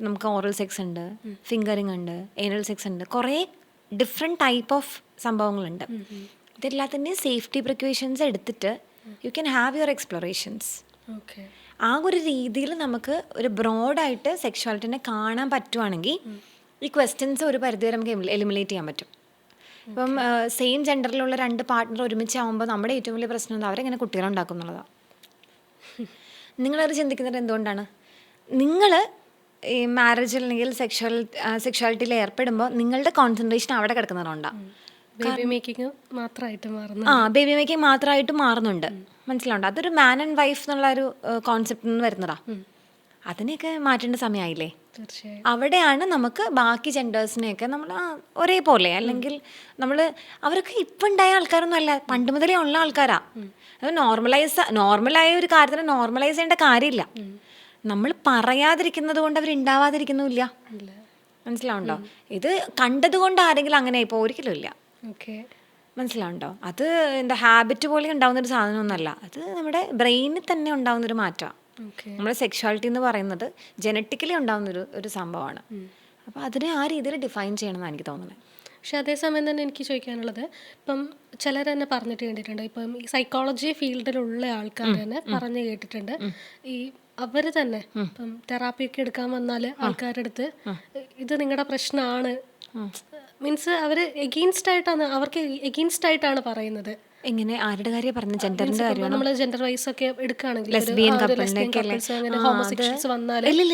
നമുക്ക് ഓറൽ സെക്സ് ഉണ്ട്, ഫിംഗറിങ് ഉണ്ട്, ഏനൽ സെക്സ് ഉണ്ട്, കുറേ ഡിഫറെൻറ്റ് ടൈപ്പ് ഓഫ് സംഭവങ്ങളുണ്ട്. ഇതെല്ലാത്തിൻ്റെയും സേഫ്റ്റി പ്രിക്കോഷൻസ് എടുത്തിട്ട് you can have your explorations. ആ ഒരു രീതിയിൽ നമുക്ക് ഒരു ബ്രോഡായിട്ട് സെക്ഷുവാലിറ്റിനെ കാണാൻ പറ്റുവാണെങ്കിൽ ഈ ക്വസ്റ്റ്യൻസ് ഒരു പരിധിവരെ നമുക്ക് എലിമിനേറ്റ് ചെയ്യാൻ പറ്റും. ഇപ്പം സെയിം ജെൻഡറിലുള്ള രണ്ട് പാർട്ട്ണർ ഒരുമിച്ചാവുമ്പോൾ നമ്മുടെ ഏറ്റവും വലിയ പ്രശ്നം എന്താ, അവരെങ്ങനെ കുട്ടികളുണ്ടാക്കും എന്നുള്ളതാണ്. നിങ്ങളത് ചിന്തിക്കുന്നത് എന്തുകൊണ്ടാണ്? നിങ്ങൾ ഈ മാരേജിൽ അല്ലെങ്കിൽ സെക്ഷുവാലിറ്റിയിൽ ഏർപ്പെടുമ്പോൾ നിങ്ങളുടെ കോൺസെൻട്രേഷൻ അവിടെ കിടക്കുന്നതുകൊണ്ടാണ്. ബേബി മേക്കിംഗ് മാത്രമായിട്ട് മാറുന്നുണ്ട്. മനസ്സിലാവുണ്ട്? അതൊരു മാൻ ആൻഡ് വൈഫ് എന്നുള്ള ഒരു കോൺസെപ്റ്റിൽ നിന്ന് വരുന്നതാ. അതിനെയൊക്കെ മാറ്റേണ്ട സമയമായില്ലേ? അവിടെയാണ് നമുക്ക് ബാക്കി ജെൻഡേഴ്സിനെയൊക്കെ നമ്മൾ ഒരേപോലെ അല്ലെങ്കിൽ അവരൊക്കെ ഇപ്പം ഉണ്ടായ ആൾക്കാരൊന്നും അല്ല, പണ്ട് മുതലേ ഉള്ള ആൾക്കാരാ. അത് നോർമലായ ഒരു കാര്യത്തിന് നോർമലൈസ് ചെയ്യേണ്ട കാര്യമില്ല. നമ്മൾ പറയാതിരിക്കുന്നത് കൊണ്ട് അവരുണ്ടാവാതിരിക്കുന്നുമില്ല. മനസ്സിലാവുണ്ടോ? ഇത് കണ്ടതുകൊണ്ട് ആരെങ്കിലും അങ്ങനെ ഇപ്പോൾ ഒരിക്കലും ഇല്ല. മനസ്സിലാവുണ്ടോ? അത് എന്താ ഹാബിറ്റ് പോലെ ഉണ്ടാവുന്നൊരു സാധനമൊന്നുമല്ല, അത് നമ്മുടെ ബ്രെയിനിൽ തന്നെ ഉണ്ടാവുന്നൊരു മാറ്റമാണ്. നമ്മുടെ സെക്ഷുവാലിറ്റി എന്ന് പറയുന്നത് ജനറ്റിക്കലി ഉണ്ടാവുന്നൊരു സംഭവമാണ്. അപ്പോൾ അതിനെ ആ രീതിയിൽ ഡിഫൈൻ ചെയ്യണമെന്നാണ് എനിക്ക് തോന്നുന്നത്. പക്ഷെ അതേസമയം തന്നെ എനിക്ക് ചോദിക്കാനുള്ളത്, ഇപ്പം ചിലർ തന്നെ പറഞ്ഞിട്ട് കേട്ടിട്ടുണ്ട്, ഇപ്പം ഈ സൈക്കോളജി ഫീൽഡിലുള്ള ആൾക്കാർ തന്നെ പറഞ്ഞു കേട്ടിട്ടുണ്ട്, ഈ അവർ തന്നെ ഇപ്പം തെറാപ്പിയൊക്കെ എടുക്കാൻ വന്നാൽ ആൾക്കാരുടെ അടുത്ത് ഇത് നിങ്ങളുടെ പ്രശ്നമാണ്, മീൻസ് അവർ അവർക്ക് എഗെയിൻസ്റ്റ് ആയിട്ടാണ് പറയുന്നത്. എങ്ങനെ? ആരുടെ കാര്യം പറഞ്ഞത്? ജെൻഡറിന്റെ കാര്യമാണ്. നമ്മൾ ജെൻഡർ വൈസ് ഒക്കെ എടുക്കുകയാണെങ്കിൽ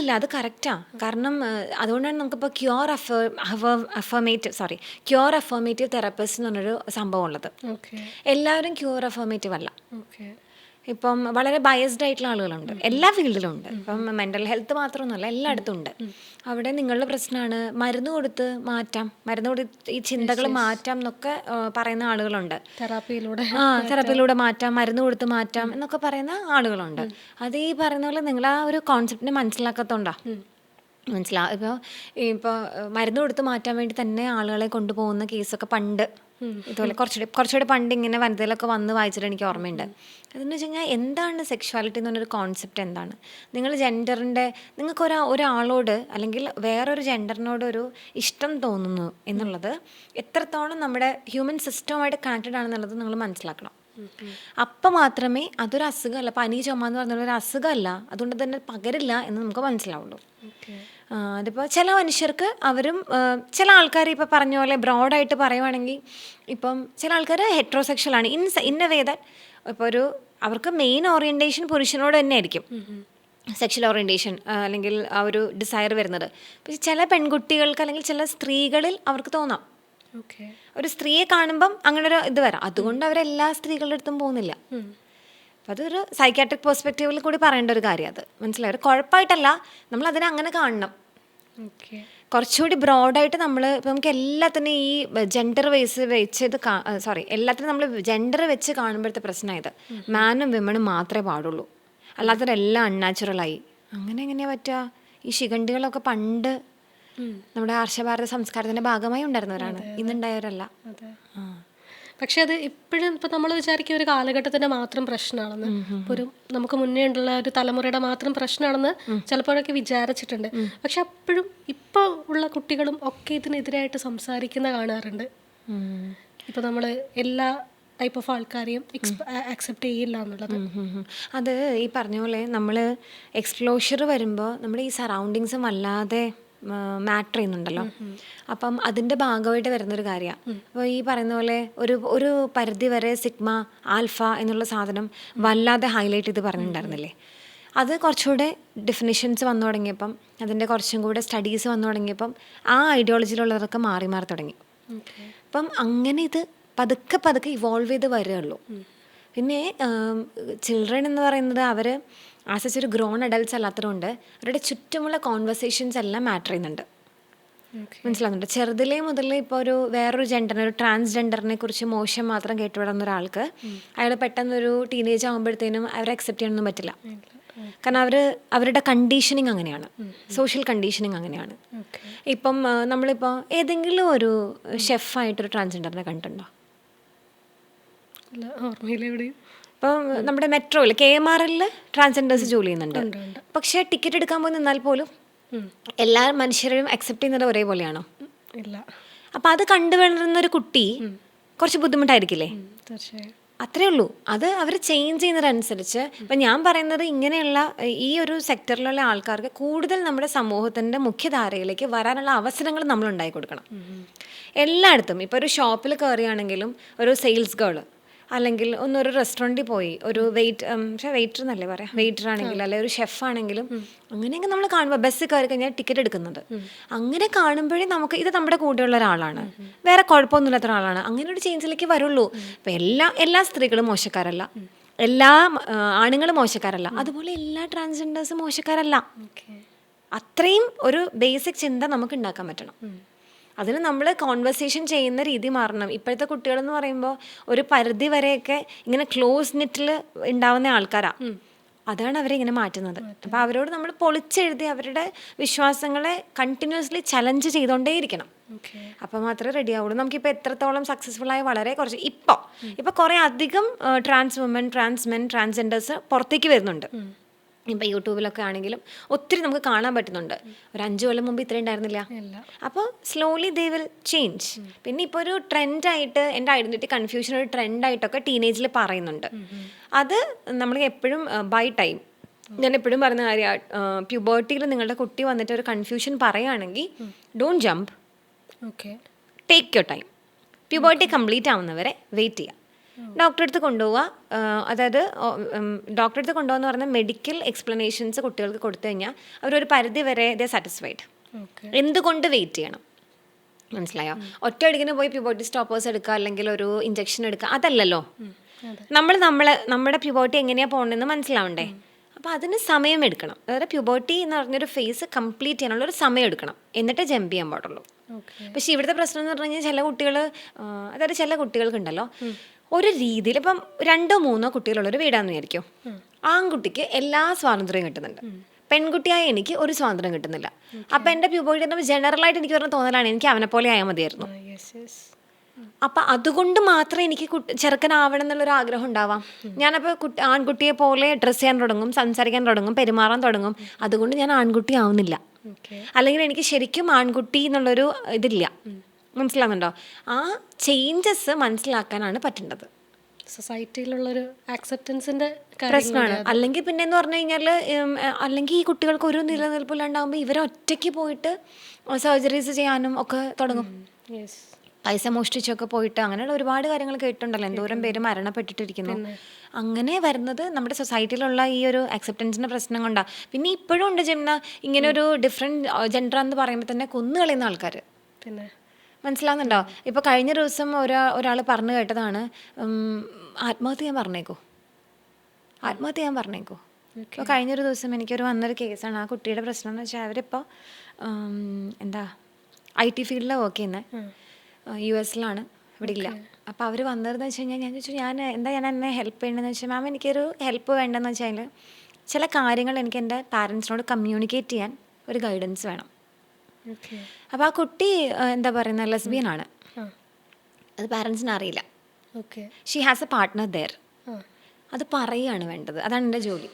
ഇല്ല, അത് കറക്റ്റാ. കാരണം അതുകൊണ്ടാണ് നമുക്കിപ്പോൾ ക്യൂർ അഫർമേറ്റീവ് തെറാപ്പിസ്റ്റ് എന്ന് പറഞ്ഞൊരു സംഭവം ഉള്ളത്. എല്ലാവരും ക്യൂർ അഫർമേറ്റീവ് അല്ല. ഇപ്പം വളരെ ബയസ്ഡ് ആയിട്ടുള്ള ആളുകളുണ്ട്, എല്ലാ ഫീൽഡിലും ഉണ്ട്. ഇപ്പം മെൻ്റൽ ഹെൽത്ത് മാത്രമൊന്നുമല്ല, എല്ലായിടത്തും ഉണ്ട്. അവിടെ നിങ്ങളുടെ പ്രശ്നമാണ്, മരുന്ന് കൊടുത്ത് ഈ ചിന്തകൾ മാറ്റാം എന്നൊക്കെ പറയുന്ന ആളുകളുണ്ട്. തെറാപ്പിയിലൂടെ മാറ്റാം, മരുന്ന് കൊടുത്ത് മാറ്റാം എന്നൊക്കെ പറയുന്ന ആളുകളുണ്ട്. അത് ഈ പറയുന്ന പോലെ നിങ്ങൾ ആ ഒരു കോൺസെപ്റ്റിനെ മനസ്സിലാക്കാത്തോണ്ടാ. ഇപ്പോൾ മരുന്ന് കൊടുത്ത് മാറ്റാൻ വേണ്ടി തന്നെ ആളുകളെ കൊണ്ടുപോകുന്ന കേസൊക്കെ പണ്ട് ഇതുപോലെ കുറച്ചുകൂടി പണ്ട് ഇങ്ങനെ വനിതയിലൊക്കെ വന്ന് വായിച്ചിട്ട് എനിക്ക് ഓർമ്മയുണ്ട്. അതെന്ന് വെച്ച് കഴിഞ്ഞാൽ എന്താണ് സെക്ഷുവാലിറ്റി എന്ന് പറഞ്ഞൊരു കോൺസെപ്റ്റ് എന്താണ്? നിങ്ങൾ നിങ്ങൾക്ക് ഒരാളോട് അല്ലെങ്കിൽ വേറൊരു ജെൻഡറിനോടൊരു ഇഷ്ടം തോന്നുന്നു എന്നുള്ളത് എത്രത്തോളം നമ്മുടെ ഹ്യൂമൻ സിസ്റ്റവുമായിട്ട് കണക്റ്റഡ് ആണെന്നുള്ളത് നിങ്ങൾ മനസ്സിലാക്കണം. അപ്പം മാത്രമേ അതൊരു അസുഖമല്ല, പനി ചുമ എന്ന് പറഞ്ഞൊരു അസുഖമല്ല, അതുകൊണ്ട് തന്നെ പകരില്ല എന്ന് നമുക്ക് മനസ്സിലാവുള്ളൂ. അതിപ്പോൾ ചില മനുഷ്യർക്ക് അവരും ചില ആൾക്കാർ ഇപ്പോൾ പറഞ്ഞ പോലെ ബ്രോഡായിട്ട് പറയുവാണെങ്കിൽ ഇപ്പം ചില ആൾക്കാർ ഹെട്രോസെക്ഷലാണ് ഇൻ എ വേ ദാറ്റ് ഇപ്പോൾ അവർക്ക് മെയിൻ ഓറിയൻറ്റേഷൻ പുരുഷനോട് തന്നെ ആയിരിക്കും, സെക്ഷൽ ഓറിയൻറ്റേഷൻ അല്ലെങ്കിൽ ആ ഒരു ഡിസയർ വരുന്നത്. പക്ഷെ ചില പെൺകുട്ടികൾക്ക് അല്ലെങ്കിൽ ചില സ്ത്രീകളിൽ അവർക്ക് തോന്നാം ഒരു സ്ത്രീയെ കാണുമ്പം അങ്ങനെ ഒരു ഇത് വരാം. അതുകൊണ്ട് അവരെല്ലാ സ്ത്രീകളുടെ അടുത്തും പോകുന്നില്ല. അപ്പം അതൊരു സൈക്കാട്രിക് പെർസ്പെക്റ്റീവിൽ കൂടി പറയേണ്ട ഒരു കാര്യം. അത് മനസ്സിലായി, ഒരു കുഴപ്പമായിട്ടല്ല, നമ്മൾ അതിനെ അങ്ങനെ കാണണം. കുറച്ചുകൂടി ബ്രോഡായിട്ട് നമ്മൾ ഇപ്പം നമുക്ക് എല്ലാത്തിനും ഈ ജെൻഡർ എല്ലാത്തിനും നമ്മൾ ജെൻഡർ വെച്ച് കാണുമ്പോഴത്തെ പ്രശ്നമായത് മാനും വിമണും മാത്രമേ പാടുള്ളൂ, അല്ലാത്തവരെല്ലാം അൺനാച്ചുറലായി. അങ്ങനെ എങ്ങനെയാ പറ്റുക? ഈ ശിഖണ്ഡികളൊക്കെ പണ്ട് നമ്മുടെ ആർഷഭാരത സംസ്കാരത്തിന്റെ ഭാഗമായി ഉണ്ടായിരുന്നവരാണ്, ഇന്നുണ്ടായവരല്ല. പക്ഷെ അത് ഇപ്പോഴും ഇപ്പം നമ്മൾ വിചാരിക്കുന്ന ഒരു കാലഘട്ടത്തിന്റെ മാത്രം പ്രശ്നമാണെന്ന്, ഒരു നമുക്ക് മുന്നേ ഉള്ള ഒരു തലമുറയുടെ മാത്രം പ്രശ്നമാണെന്ന് ചിലപ്പോഴൊക്കെ വിചാരിച്ചിട്ടുണ്ട്. പക്ഷെ അപ്പോഴും ഇപ്പോൾ ഉള്ള കുട്ടികളും ഒക്കെ ഇതിനെതിരായിട്ട് സംസാരിക്കുന്ന കാണാറുണ്ട്. ഇപ്പൊ നമ്മൾ എല്ലാ ടൈപ്പ് ഓഫ് ആൾക്കാരെയും അക്സെപ്റ്റ് ചെയ്യില്ല എന്നുള്ളത്. അത് ഈ പറഞ്ഞ പോലെ നമ്മൾ എക്സ്പ്ലോഷർ വരുമ്പോൾ നമ്മുടെ ഈ സറൗണ്ടിങ്സും വല്ലാതെ മാറ്റർ ചെയ്യുന്നുണ്ടല്ലോ. അപ്പം അതിൻ്റെ ഭാഗമായിട്ട് വരുന്നൊരു കാര്യമാണ്. അപ്പോൾ ഈ പറയുന്ന പോലെ ഒരു പരിധി വരെ സിഗ്മ ആൽഫ എന്നുള്ള സാധനം വല്ലാതെ ഹൈലൈറ്റ് ചെയ്ത് പറഞ്ഞിട്ടുണ്ടായിരുന്നില്ലേ. അത് കുറച്ചുകൂടെ ഡെഫിനിഷൻസ് വന്നു തുടങ്ങിയപ്പം, അതിൻ്റെ കുറച്ചും കൂടെ സ്റ്റഡീസ് വന്നു തുടങ്ങിയപ്പം ആ ഐഡിയോളജിയിലുള്ളവർക്ക് മാറി തുടങ്ങി. അപ്പം അങ്ങനെ ഇത് പതുക്കെ ഇവോൾവ് ചെയ്ത് വരികയുള്ളൂ. പിന്നെ ചിൽഡ്രൻ എന്ന് പറയുന്നത് അവർ ആസ് ഒരു ഗ്രോൺ അഡൽട്ട്സ് അല്ലാത്തതുകൊണ്ട് അവരുടെ ചുറ്റുമുള്ള കോൺവെർസേഷൻസ് എല്ലാം മാറ്റർ ചെയ്യുന്നുണ്ട്. മനസ്സിലാകുന്നുണ്ട്. ചെറുതിലേ മുതൽ ഇപ്പോൾ വേറൊരു ജെൻഡറിനെ, ഒരു ട്രാൻസ്ജെൻഡറിനെ കുറിച്ച് മോശം മാത്രം കേട്ടുവിടുന്ന ഒരാൾക്ക് അയാൾ പെട്ടെന്നൊരു ടീനേജ് ആകുമ്പോഴത്തേനും അവരെ അക്സെപ്റ്റ് ചെയ്യാനൊന്നും പറ്റില്ല. കാരണം അവരുടെ കണ്ടീഷനിങ് അങ്ങനെയാണ്, സോഷ്യൽ കണ്ടീഷനിങ് അങ്ങനെയാണ്. ഇപ്പം നമ്മളിപ്പോൾ ഏതെങ്കിലും ഒരു ഷെഫായിട്ടൊരു ട്രാൻസ്ജെൻഡറിനെ കണ്ടിട്ടുണ്ടോ? ഇപ്പം നമ്മുടെ മെട്രോയിൽ KMRL ട്രാൻസ്ജെൻഡേഴ്സ് ജോലി ചെയ്യുന്നുണ്ട്. പക്ഷേ ടിക്കറ്റ് എടുക്കാൻ പോയി നിന്നാൽ പോലും എല്ലാ മനുഷ്യരും അക്സെപ്റ്റ് ചെയ്യുന്നത് ഒരേപോലെയാണോ? ഇല്ല. അപ്പം അത് കണ്ടുവരുന്നൊരു കുട്ടി കുറച്ച് ബുദ്ധിമുട്ടായിരിക്കില്ലേ? അത്രേ ഉള്ളൂ. അത് അവർ ചേഞ്ച് ചെയ്യുന്നതനുസരിച്ച് ഇപ്പം ഞാൻ പറയുന്നത് ഇങ്ങനെയുള്ള ഈ ഒരു സെക്ടറിലുള്ള ആൾക്കാർക്ക് കൂടുതൽ നമ്മുടെ സമൂഹത്തിൻ്റെ മുഖ്യധാരയിലേക്ക് വരാനുള്ള അവസരങ്ങൾ നമ്മൾ ഉണ്ടാക്കി കൊടുക്കണം. എല്ലായിടത്തും ഇപ്പോൾ ഒരു ഷോപ്പിൽ കയറിയാണെങ്കിലും ഒരു സെയിൽസ് ഗേൾ അല്ലെങ്കിൽ ഒന്നൊരു റെസ്റ്റോറൻറ്റിൽ പോയി ഒരു വെയിറ്റർ എന്നല്ലേ പറയാം, വെയിറ്റർ ആണെങ്കിലും അല്ലെങ്കിൽ ഒരു ഷെഫാണെങ്കിലും അങ്ങനെയൊക്കെ നമ്മൾ കാണുമ്പോൾ ബസ്സിൽ കയറി കഴിഞ്ഞാൽ ടിക്കറ്റ് എടുക്കുന്നത് അങ്ങനെ കാണുമ്പോഴേ നമുക്ക് ഇത് നമ്മുടെ കൂടെയുള്ള ഒരാളാണ്, വേറെ കുഴപ്പമൊന്നുമില്ലാത്ത ഒരാളാണ്, അങ്ങനെ ഒരു ചേഞ്ചിലേക്ക് വരുള്ളൂ. ഇപ്പം എല്ലാ സ്ത്രീകളും മോശക്കാരല്ല, എല്ലാ ആണുങ്ങളും മോശക്കാരല്ല, അതുപോലെ എല്ലാ ട്രാൻസ്ജെൻഡേഴ്സും മോശക്കാരല്ല. അത്രയും ഒരു ബേസിക് ചിന്ത നമുക്ക് ഉണ്ടാക്കാൻ പറ്റണം. അതിന് നമ്മൾ കോൺവെർസേഷൻ ചെയ്യുന്ന രീതി മാറണം. ഇപ്പോഴത്തെ കുട്ടികളെന്ന് പറയുമ്പോൾ ഒരു പരിധി വരെയൊക്കെ ഇങ്ങനെ ക്ലോസ് നെറ്റിൽ ഉണ്ടാവുന്ന ആൾക്കാരാണ്. അതാണ് അവരെ ഇങ്ങനെ മാറ്റുന്നത്. അപ്പോൾ അവരോട് നമ്മൾ പൊളിച്ചെഴുതി അവരുടെ വിശ്വാസങ്ങളെ കണ്ടിന്യൂസ്ലി ചലഞ്ച് ചെയ്തുകൊണ്ടേയിരിക്കണം. അപ്പോൾ മാത്രമേ റെഡി ആവുള്ളൂ. നമുക്കിപ്പോൾ എത്രത്തോളം സക്സസ്ഫുൾ ആയി വളരെ കുറച്ച് ഇപ്പോൾ കുറേ അധികം trans woman, trans men, transgenders പുറത്തേക്ക് വരുന്നുണ്ട്. ഇപ്പം യൂട്യൂബിലൊക്കെ ആണെങ്കിലും ഒത്തിരി നമുക്ക് കാണാൻ പറ്റുന്നുണ്ട്. ഒരു 5 കൊല്ലം മുമ്പ് ഇത്രയും ഉണ്ടായിരുന്നില്ല. അപ്പോൾ സ്ലോലി ദേ വിൽ ചേഞ്ച്. പിന്നെ ഇപ്പോൾ ഒരു ട്രെൻഡായിട്ട് എൻ്റെ ഐഡൻറ്റിറ്റി കൺഫ്യൂഷൻ ഒരു ട്രെൻഡായിട്ടൊക്കെ ടീനേജിൽ പറയുന്നുണ്ട്. അത് നമ്മൾ എപ്പോഴും ബൈ ടൈം, ഞാൻ എപ്പോഴും പറയുന്ന കാര്യമാണ്, പ്യൂബർട്ടിയിൽ നിങ്ങളുടെ കുട്ടി വന്നിട്ട് ഒരു കൺഫ്യൂഷൻ പറയുകയാണെങ്കിൽ don't jump, take your time. Puberty complete ആവുന്നവരെ വെയിറ്റ് ചെയ്യുക. ഡോക്ടറെ അടുത്ത് കൊണ്ടുപോവുക. അതായത് ഡോക്ടറെ അടുത്ത് കൊണ്ടുപോകുന്ന പറഞ്ഞാൽ മെഡിക്കൽ എക്സ്പ്ലനേഷൻസ് കുട്ടികൾക്ക് കൊടുത്തു കഴിഞ്ഞാൽ അവരൊരു പരിധി വരെ ദേ സാറ്റിസ്ഫൈഡ്. എന്തുകൊണ്ട് വെയിറ്റ് ചെയ്യണം? മനസ്സിലായോ? ഒറ്റയടിക്കിന് പോയി പ്യൂബർട്ടി സ്റ്റോപ്പേഴ്സ് എടുക്കുക അല്ലെങ്കിൽ ഒരു ഇഞ്ചക്ഷൻ എടുക്കുക, അതല്ലല്ലോ. നമ്മുടെ പ്യൂബർട്ടി എങ്ങനെയാണ് പോകണമെന്ന് മനസ്സിലാവണ്ടേ? അപ്പോൾ അതിന് സമയം എടുക്കണം. അതായത് പ്യൂബർട്ടി എന്ന് പറഞ്ഞൊരു ഫേസ് കംപ്ലീറ്റ് ചെയ്യാനുള്ള ഒരു സമയം എടുക്കണം, എന്നിട്ട് ജമ്പ് ചെയ്യാൻ പാടുള്ളൂ. പക്ഷേ ഇവിടുത്തെ പ്രശ്നം എന്ന് പറഞ്ഞു കഴിഞ്ഞാൽ ചില കുട്ടികൾക്കുണ്ടല്ലോ ഒരു രീതിയിൽ, ഇപ്പം 2-3 കുട്ടികളുള്ളൊരു വീടാന്ന് വിചാരിക്കും. ആൺകുട്ടിക്ക് എല്ലാ സ്വാതന്ത്ര്യം കിട്ടുന്നുണ്ട്, പെൺകുട്ടിയായ എനിക്ക് ഒരു സ്വാതന്ത്ര്യം കിട്ടുന്നില്ല. അപ്പം എൻ്റെ പ്യൂബർട്ടി ജനറലായിട്ട് എനിക്ക് പറഞ്ഞ തോന്നലാണ് എനിക്ക് അവനെ പോലെ ആയാൽ മതിയായിരുന്നു. അപ്പം അതുകൊണ്ട് മാത്രമേ എനിക്ക് ചെറുക്കനാവണം എന്നുള്ളൊരു ആഗ്രഹം ഉണ്ടാവാം. ഞാനപ്പോൾ ആൺകുട്ടിയെ പോലെ ഡ്രസ്സ് ചെയ്യാൻ തുടങ്ങും, സംസാരിക്കാൻ തുടങ്ങും, പെരുമാറാൻ തുടങ്ങും. അതുകൊണ്ട് ഞാൻ ആൺകുട്ടി ആവുന്നില്ല. അല്ലെങ്കിൽ എനിക്ക് ശരിക്കും ആൺകുട്ടി എന്നുള്ളൊരു ഇതില്ല. മനസ്സിലാകുന്നുണ്ടോ? ആ ചേഞ്ചസ് മനസ്സിലാക്കാനാണ് പറ്റേണ്ടത്. സൊസൈറ്റിയിലുള്ളൊരു ആക്സെപ്റ്റൻസിന്റെ പ്രശ്നമാണ്. അല്ലെങ്കിൽ പിന്നെ എന്ന് പറഞ്ഞു കഴിഞ്ഞാൽ അല്ലെങ്കിൽ ഈ കുട്ടികൾക്ക് ഒരു നിലനിൽപ്പില്ലാണ്ടാകുമ്പോൾ ഇവർ ഒറ്റയ്ക്ക് പോയിട്ട് സർജറീസ് ചെയ്യാനും ഒക്കെ തുടങ്ങും. പൈസ മോഷ്ടിച്ചൊക്കെ പോയിട്ട് അങ്ങനെയുള്ള ഒരുപാട് കാര്യങ്ങൾ കേട്ടിട്ടുണ്ടല്ലോ, എന്തോരം പേര് മരണപ്പെട്ടിട്ടിരിക്കുന്നു. അങ്ങനെ വരുന്നത് നമ്മുടെ സൊസൈറ്റിയിലുള്ള ഈ ഒരു അക്സെപ്റ്റൻസിൻ്റെ പ്രശ്നം കൊണ്ടാണ്. പിന്നെ ഇപ്പോഴും ഉണ്ട് ജെമിന, ഇങ്ങനെ ഒരു ഡിഫറെൻറ്റ് ജെൻഡർ എന്ന് പറയുമ്പോൾ തന്നെ കൊന്നു കളയുന്ന ആൾക്കാർ. പിന്നെ മനസ്സിലാവുന്നുണ്ടോ? ഇപ്പോൾ കഴിഞ്ഞ ദിവസം ഒരാൾ പറഞ്ഞു കേട്ടതാണ്, ആത്മഹത്യ ചെയ്യാൻ പറഞ്ഞേക്കോ. ഇപ്പോൾ കഴിഞ്ഞൊരു ദിവസം എനിക്കൊരു വന്നൊരു കേസാണ്. ആ കുട്ടിയുടെ പ്രശ്നം എന്ന് വെച്ചാൽ അവരിപ്പോൾ എന്താ IT ഫീൽഡിലാണ് വർക്ക് ചെയ്യുന്നത്, US ഇവിടെ ഇല്ല. അപ്പോൾ അവർ വന്നതെന്ന് വെച്ച് കഴിഞ്ഞാൽ ഞാൻ ചോദിച്ചു ഞാൻ എന്നെ ഹെൽപ്പ് ചെയ്യണമെന്ന് വെച്ചാൽ, മാം എനിക്കൊരു ഹെൽപ്പ് വേണ്ടതെന്ന് വെച്ചാൽ ചില കാര്യങ്ങൾ എനിക്ക് എൻ്റെ പാരൻസിനോട് കമ്മ്യൂണിക്കേറ്റ് ചെയ്യാൻ ഒരു ഗൈഡൻസ് വേണം. അപ്പോൾ ആ കുട്ടി എന്താ പറയുന്നത്, ലെസ്ബിയൻ ആണ്. അത് പാരൻസിന് അറിയില്ല. She has a partner there. അത് പറയുകയാണ് വേണ്ടത്, അതാണ് എൻ്റെ ജോലി.